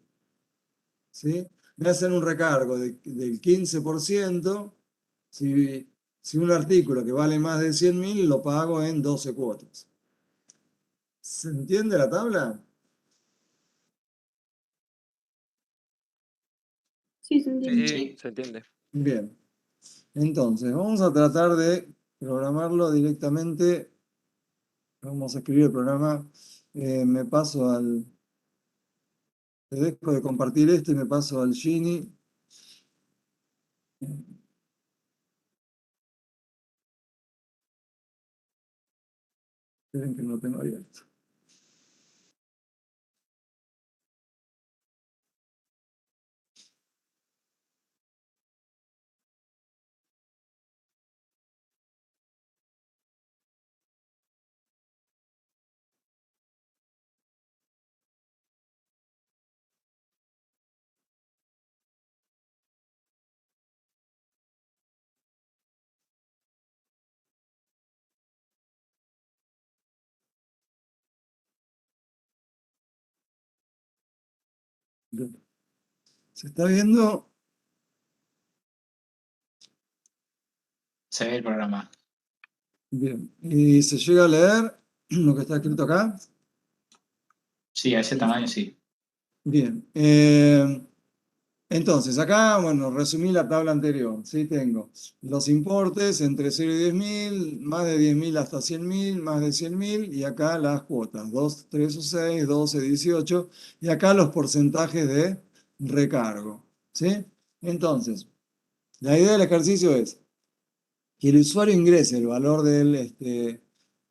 ¿sí? Me hacen un recargo del 15%, si un artículo que vale más de 100.000 lo pago en 12 cuotas. ¿Se entiende la tabla? Sí, se entiende. Sí, se entiende. Bien. Entonces, vamos a tratar de programarlo directamente. Vamos a escribir el programa. Me paso al... Te dejo de compartir esto y me paso al Gini. Esperen que no lo tengo abierto. Bien. ¿Se está viendo? Se ve el programa. Bien. ¿Y se llega a leer lo que está escrito acá? Sí, a ese tamaño sí. Bien. Entonces, acá, bueno, resumí la tabla anterior. ¿Sí? Tengo los importes entre 0 y 10.000, más de 10.000 hasta 100.000, más de 100.000, y acá las cuotas, 2, 3 o 6, 12, 18, y acá los porcentajes de recargo. ¿Sí? Entonces, la idea del ejercicio es que el usuario ingrese el valor del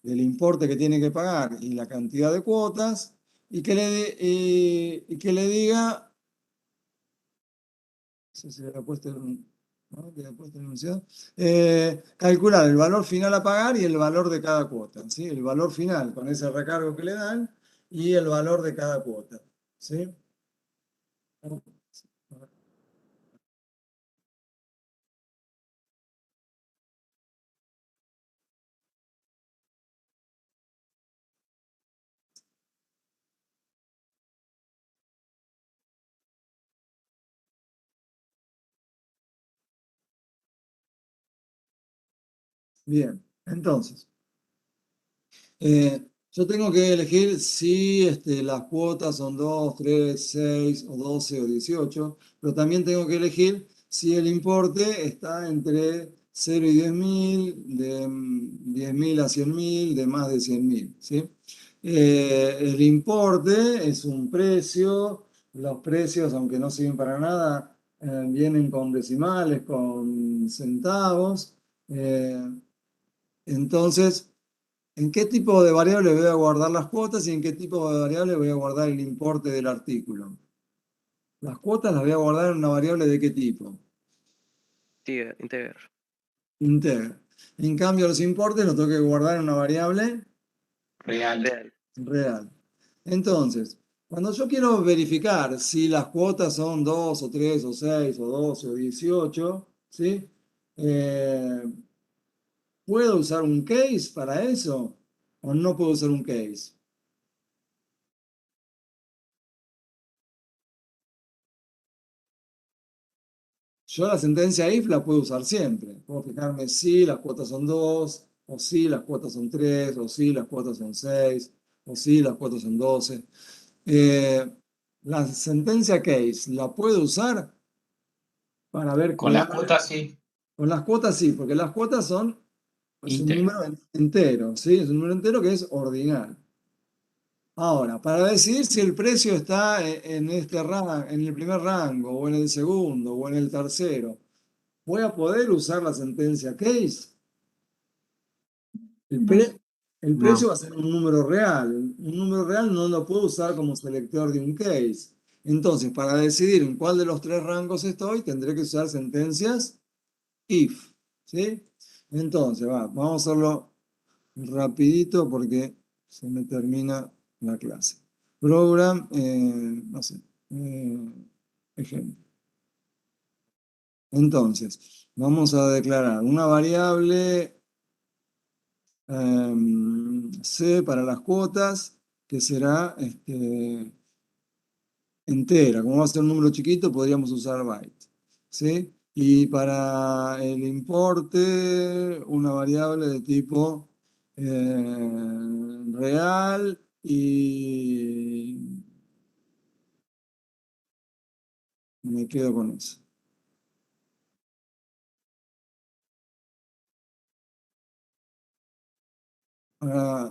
importe que tiene que pagar y la cantidad de cuotas, y que le diga... No sé si le había puesto ¿no? Le había puesto el enunciado. Calcular el valor final a pagar y el valor de cada cuota, ¿sí? El valor final con ese recargo que le dan y el valor de cada cuota, ¿sí? Bien, entonces, yo tengo que elegir si las cuotas son 2, 3, 6 o 12 o 18, pero también tengo que elegir si el importe está entre 0 y 10.000, de 10.000 a 100.000, de más de 100.000, ¿sí? El importe es un precio. Los precios, aunque no sirven para nada, vienen con decimales, con centavos. Entonces, ¿en qué tipo de variable voy a guardar las cuotas y en qué tipo de variable voy a guardar el importe del artículo? Las cuotas las voy a guardar en una variable ¿de qué tipo? Integer. Integer. En cambio, los importes los tengo que guardar en una variable Real. real. Entonces, cuando yo quiero verificar si las cuotas son 2 o 3 o 6 o 12 o 18, ¿sí? ¿Puedo usar un case para eso o no puedo usar un case? Yo la sentencia if la puedo usar siempre. Puedo fijarme si las cuotas son 2, o si las cuotas son 3, o si las cuotas son 6, o si las cuotas son 12. La sentencia case la puedo usar para ver Con qué las cuotas sí. Con las cuotas sí, porque las cuotas son es un Íntegro. número entero, ¿sí? Es un número entero que es ordinal. Ahora, para decidir si el precio está en este rango, en el primer rango, o en el segundo, o en el tercero, ¿voy a poder usar la sentencia case? El, pre- el No. precio va a ser un número real. Un número real no lo puedo usar como selector de un case. Entonces, para decidir en cuál de los tres rangos estoy, tendré que usar sentencias if. ¿Sí? Entonces, vamos a hacerlo rapidito porque se me termina la clase. Program, no sé, ejemplo. Entonces, vamos a declarar una variable C para las cuotas, que será entera. Como va a ser un número chiquito, podríamos usar byte. ¿Sí? Y para el importe, una variable de tipo real y me quedo con eso.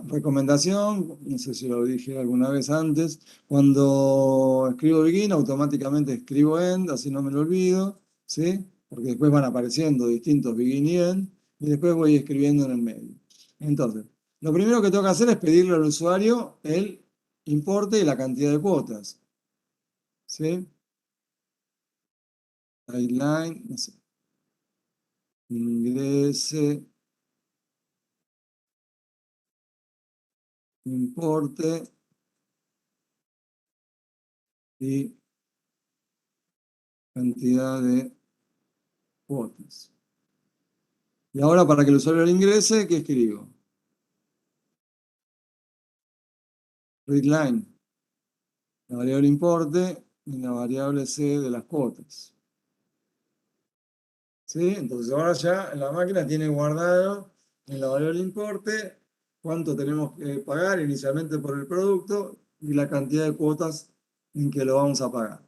Recomendación, no sé si lo dije alguna vez antes, cuando escribo begin automáticamente escribo end, así no me lo olvido, ¿sí? Porque después van apareciendo distintos begin y end, y después voy escribiendo en el medio. Entonces, lo primero que tengo que hacer es pedirle al usuario el importe y la cantidad de cuotas, ¿sí? Guideline, no sé, ingrese, importe y cantidad de cuotas. Y ahora para que el usuario lo ingrese, ¿qué escribo? Readline, la variable importe y la variable C de las cuotas. ¿Sí? Entonces ahora ya la máquina tiene guardado en la variable importe cuánto tenemos que pagar inicialmente por el producto y la cantidad de cuotas en que lo vamos a pagar.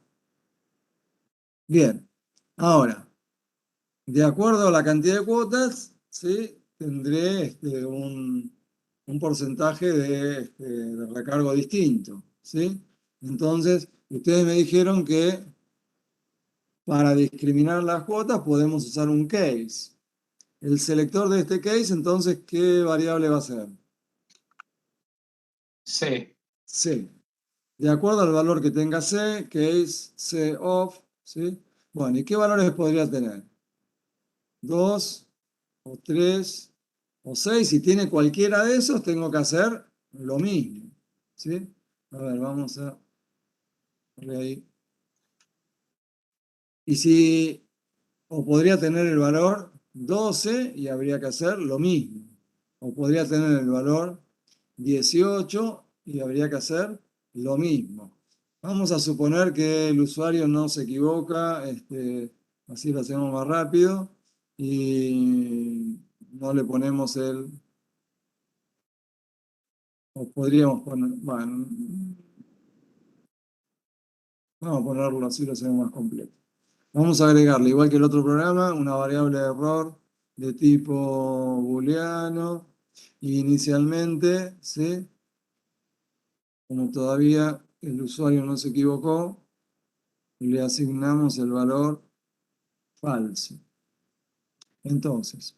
Bien, ahora, de acuerdo a la cantidad de cuotas, ¿sí? Tendré un porcentaje de recargo distinto. ¿Sí? Entonces, ustedes me dijeron que para discriminar las cuotas podemos usar un case. El selector de este case, entonces, ¿qué variable va a ser? C. C. De acuerdo al valor que tenga C, case C of, ¿sí? Bueno, ¿y qué valores podría tener? 2 o 3 o 6. Si tiene cualquiera de esos, tengo que hacer lo mismo. ¿Sí? A ver, vamos a ver ahí. Y si, o podría tener el valor 12 y habría que hacer lo mismo. O podría tener el valor 18 y habría que hacer lo mismo. Vamos a suponer que el usuario no se equivoca, así lo hacemos más rápido y no le ponemos o podríamos poner, bueno, vamos a ponerlo así, lo hacemos más completo. Vamos a agregarle, igual que el otro programa, una variable de error de tipo booleano. Y inicialmente, ¿sí? Como todavía el usuario no se equivocó, le asignamos el valor falso. Entonces,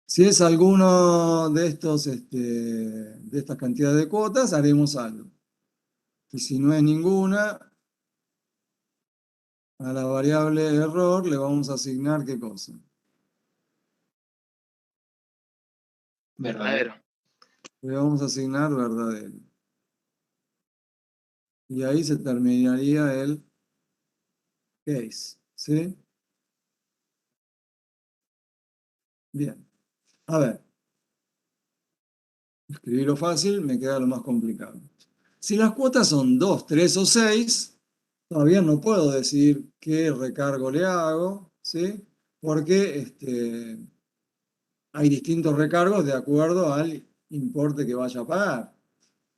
si es alguno de estos, de estas cantidades de cuotas, haremos algo. Y si no es ninguna, a la variable error le vamos a asignar ¿qué cosa? Verdadero. Le vamos a asignar verdadero. Y ahí se terminaría el case. ¿Sí? Bien. A ver. Escribirlo fácil, me queda lo más complicado. Si las cuotas son 2, 3 o 6, todavía no puedo decidir qué recargo le hago, ¿sí? Porque hay distintos recargos de acuerdo al importe que vaya a pagar.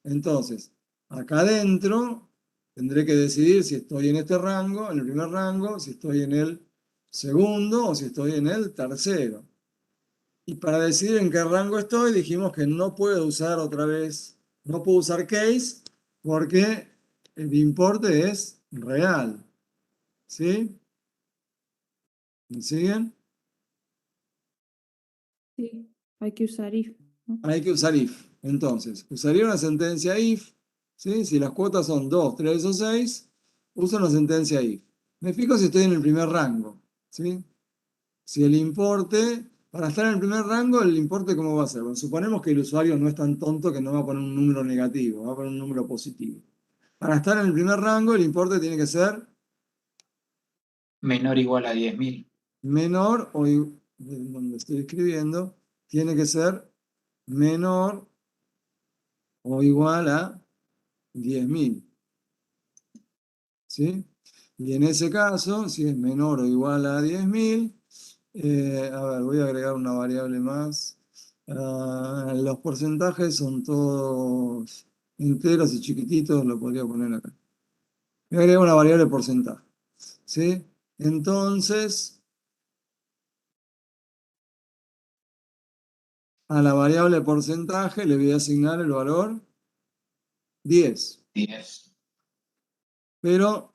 Entonces, acá adentro tendré que decidir si estoy en este rango, en el primer rango, si estoy en el segundo o si estoy en el tercero. Y para decidir en qué rango estoy, dijimos que no puedo usar otra vez, no puedo usar case porque el importe es real. ¿Sí? ¿Me siguen? Sí, hay que usar if, ¿no? Hay que usar if. Entonces, usaría una sentencia if, ¿sí? Si las cuotas son 2, 3 o 6, uso una sentencia if. Me fijo si estoy en el primer rango, ¿sí? Si el importe, para estar en el primer rango, el importe ¿cómo va a ser? Bueno, suponemos que el usuario no es tan tonto que no va a poner un número negativo, va a poner un número positivo. Para estar en el primer rango, el importe tiene que ser Menor o igual a 10.000. menor o donde estoy escribiendo, tiene que ser menor o igual a 10.000. ¿Sí? Y en ese caso, si es menor o igual a 10.000, a ver, voy a agregar una variable más. Los porcentajes son todos enteros y chiquititos, lo podría poner acá. Voy a agregar una variable porcentaje. ¿Sí? Entonces, a la variable porcentaje le voy a asignar el valor 10. 10. Pero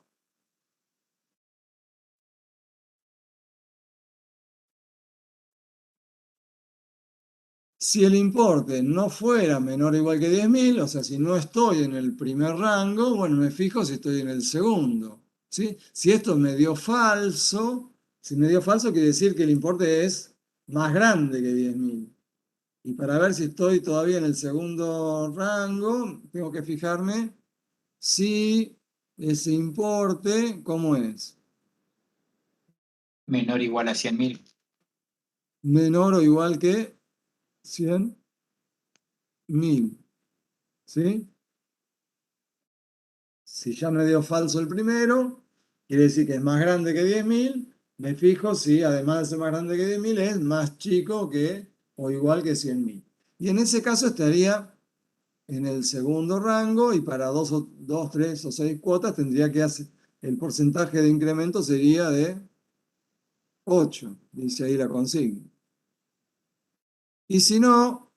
si el importe no fuera menor o igual que 10.000, o sea, si no estoy en el primer rango, bueno, me fijo si estoy en el segundo. ¿Sí? Si esto me dio falso, si me dio falso quiere decir que el importe es más grande que 10.000. Y para ver si estoy todavía en el segundo rango, tengo que fijarme si ese importe, ¿cómo es? Menor o igual a 100.000. Menor o igual que 100.000. ¿Sí? Si ya me dio falso el primero, quiere decir que es más grande que 10.000. Me fijo si además de ser más grande que 10.000 es más chico que o igual que 100.000. Y en ese caso estaría en el segundo rango y para 2, 3 o 6 cuotas tendría que hacer, el porcentaje de incremento sería de 8, dice ahí la consigna. Y si no,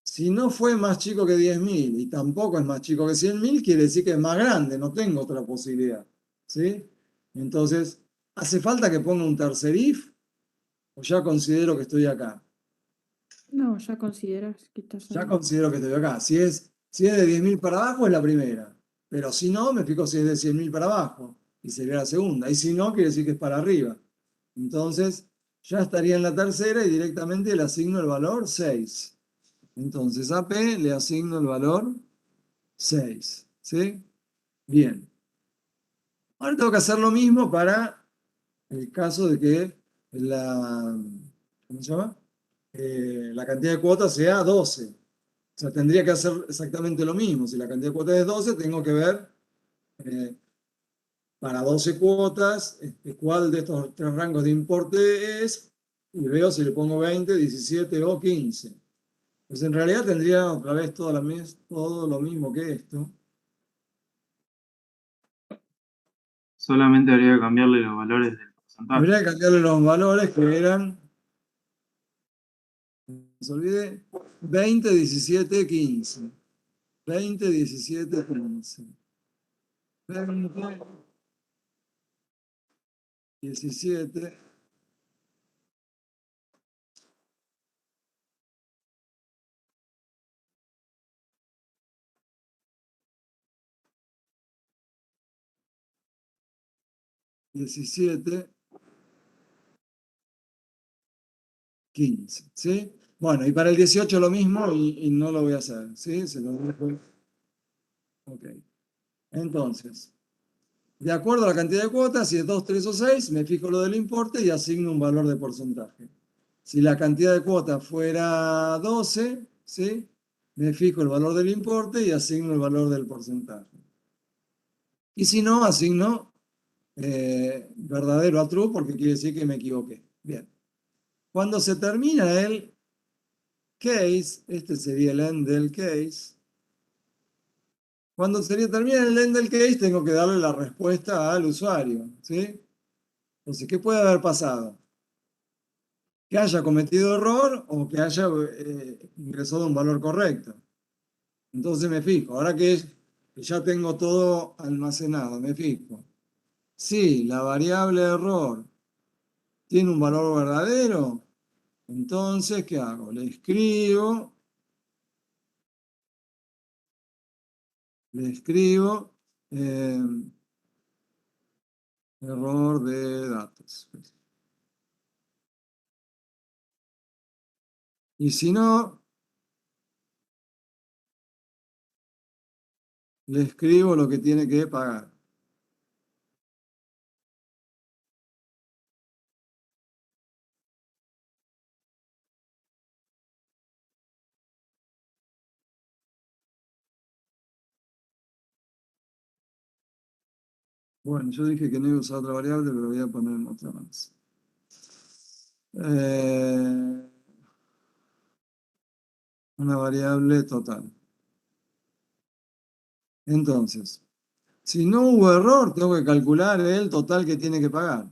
si no fue más chico que 10.000 y tampoco es más chico que 100.000, quiere decir que es más grande, no tengo otra posibilidad. ¿Sí? Entonces, ¿hace falta que ponga un tercer if o ya considero que estoy acá? No, ya consideras que estás Ya ahí. considero que estoy acá. Si es de 10.000 para abajo es la primera, pero si no, me fijo si es de 100.000 para abajo y sería la segunda. Y si no, quiere decir que es para arriba. Entonces, ya estaría en la tercera y directamente le asigno el valor 6. Entonces a P le asigno el valor 6. ¿Sí? Bien. Ahora tengo que hacer lo mismo para el caso de que ¿cómo se llama? La cantidad de cuotas sea 12. O sea, tendría que hacer exactamente lo mismo. Si la cantidad de cuotas es 12, tengo que ver eh, para 12 cuotas cuál de estos tres rangos de importe es y veo si le pongo 20, 17 o 15. Pues en realidad tendría otra vez todo lo mismo que esto. Solamente habría que cambiarle los valores del porcentaje. Habría que cambiarle los valores que eran se olvide, 20, 17, 15. 20, 17, 15. 20, 17. ¿17? 15, ¿sí? Bueno, y para el 18 lo mismo y no lo voy a hacer, ¿sí? Se lo dejo. Ok. Entonces, de acuerdo a la cantidad de cuotas, si es 2, 3 o 6, me fijo lo del importe y asigno un valor de porcentaje. Si la cantidad de cuotas fuera 12, ¿sí? Me fijo el valor del importe y asigno el valor del porcentaje. Y si no, asigno verdadero a true porque quiere decir que me equivoqué. Bien. Cuando se termina el case, este sería el end del case. Cuando termina el end del case, tengo que darle la respuesta al usuario, ¿sí? Entonces, ¿qué puede haber pasado? Que haya cometido error o que haya ingresado un valor correcto. Entonces me fijo, ahora que ya tengo todo almacenado, me fijo. Si la variable error tiene un valor verdadero, entonces, ¿qué hago? Le escribo eh, error de datos. Y si no, le escribo lo que tiene que pagar. Bueno, yo dije que no iba a usar otra variable, pero voy a poner otra más. Una variable total. Entonces, si no hubo error, tengo que calcular el total que tiene que pagar.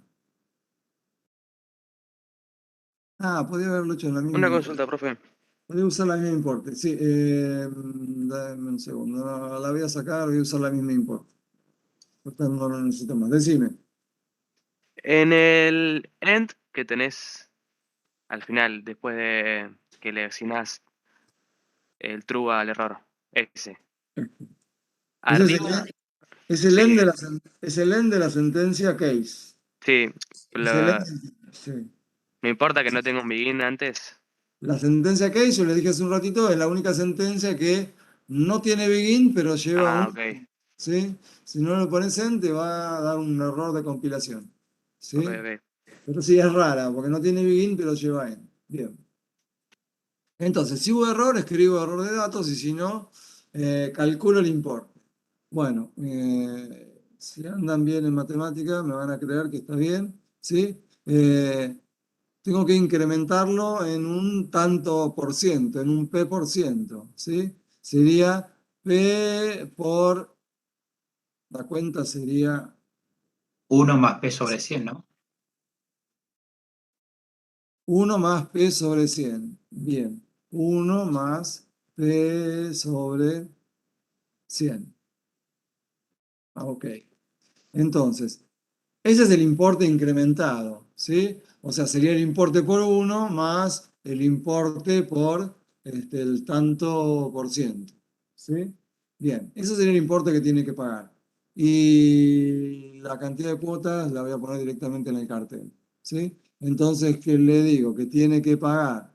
Ah, podría haberlo hecho en la misma. Una consulta, profe. Podría usar la misma importe. Sí, dame un segundo. No, la voy a sacar, voy a usar la misma importe. Total, no lo necesito más. Decime. En el end que tenés al final, después de que le asignás el true al error, ese. Ese Arriba, es el sí, end de es el end de la sentencia case. sí. Es el end, sí. Me importa que no tenga un begin antes. La sentencia case, yo le dije hace un ratito, es la única sentencia que no tiene begin, pero lleva Ah, un. ok, ¿Sí? Si no lo pones en, te va a dar un error de compilación. ok, ¿Sí? ok. Pero sí es rara, porque no tiene begin, pero lleva en. Bien. Entonces, si hubo error, escribo error de datos y si no, calculo el importe. Bueno, si andan bien en matemática, me van a creer que está bien. ¿Sí? Tengo que incrementarlo en un tanto por ciento, en un P por ciento. ¿Sí? Sería P por, la cuenta sería 1 más P sobre 100, ¿no? 1 más P sobre 100. Bien. 1 más P sobre 100. Ok. Entonces, ese es el importe incrementado, ¿sí? O sea, sería el importe por 1 más el importe por el tanto por ciento, ¿sí? Bien, ese sería el importe que tiene que pagar. Y la cantidad de cuotas la voy a poner directamente en el cartel, ¿sí? Entonces, ¿qué le digo? Que tiene que pagar,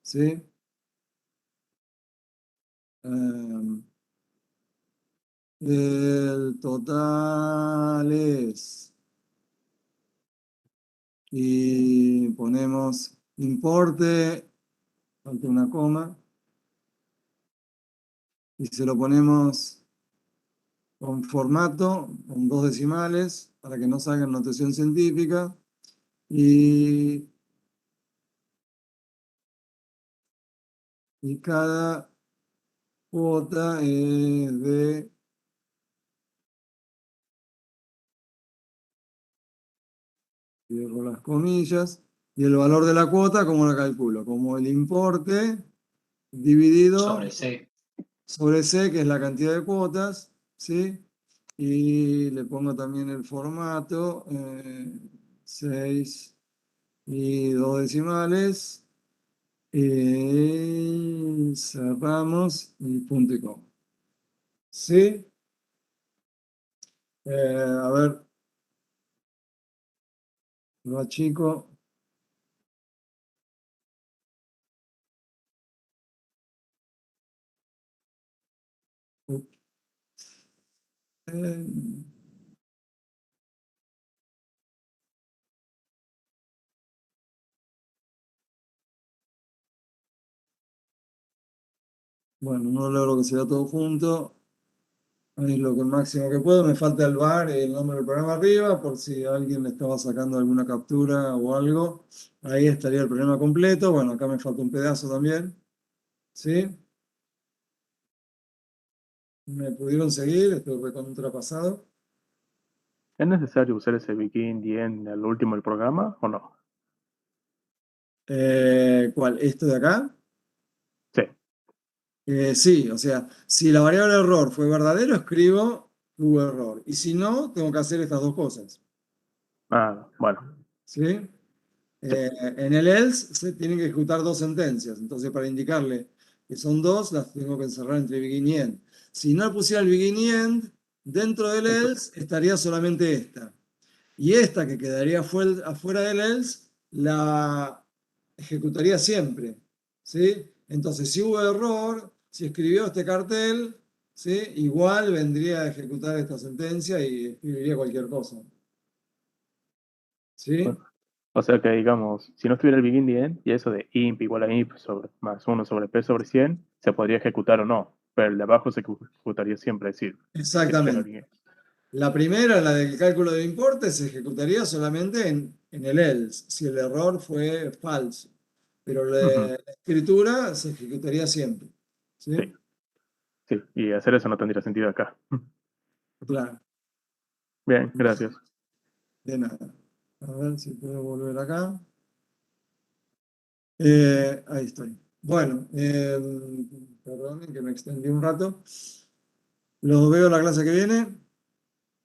¿sí? El total es, y ponemos importe, falta una coma, y se lo ponemos con formato, con 2 decimales, para que no salga en notación científica, y, y cada cuota es de, cierro las comillas, Y el valor de la cuota, ¿cómo lo calculo? Como el importe dividido Sobre C. sobre C, que es la cantidad de cuotas, ¿sí? Y le pongo también el formato, 6 y 2 decimales, y cerramos y punto y coma. ¿Sí? A ver, lo achico. Eh, Bueno, no logro que sea todo junto. Es lo que máximo que puedo. Me falta el bar, el nombre del programa arriba, por si alguien le estaba sacando alguna captura o algo. Ahí estaría el programa completo. Bueno, acá me falta un pedazo también. ¿Sí? ¿Me pudieron seguir? Esto fue contrapasado. ¿Es necesario usar ese begin, the end al último del programa o no? ¿Cuál? ¿Esto de acá? Sí. Sí, o sea, si la variable error fue verdadero, escribo tuvo error. Y si no, tengo que hacer estas dos cosas. Ah, bueno. ¿Sí? En el else se tienen que ejecutar dos sentencias. Entonces, para indicarle que son dos, las tengo que encerrar entre begin y end. Si no pusiera el begin y end, dentro del else estaría solamente esta. Y esta que quedaría afuera del else, la ejecutaría siempre. ¿Sí? Entonces, si hubo error, si escribió este cartel, ¿sí? Igual vendría a ejecutar esta sentencia y escribiría cualquier cosa. ¿Sí? Bueno, o sea que, digamos, si no estuviera el begin, the end, y eso de imp igual a imp sobre, más 1 sobre p sobre 100, se podría ejecutar o no, pero el de abajo se ejecutaría siempre, es decir, que tenga Exactamente. begin. La primera, la del cálculo del importe, se ejecutaría solamente en el else, si el error fue falso. Pero Ujú. la escritura se ejecutaría siempre. ¿Sí? Sí, sí, y hacer eso no tendría sentido acá. Claro. Bien, gracias. De nada. A ver si puedo volver acá. Ahí estoy. Bueno, perdonen que me extendí un rato. Los veo la clase que viene.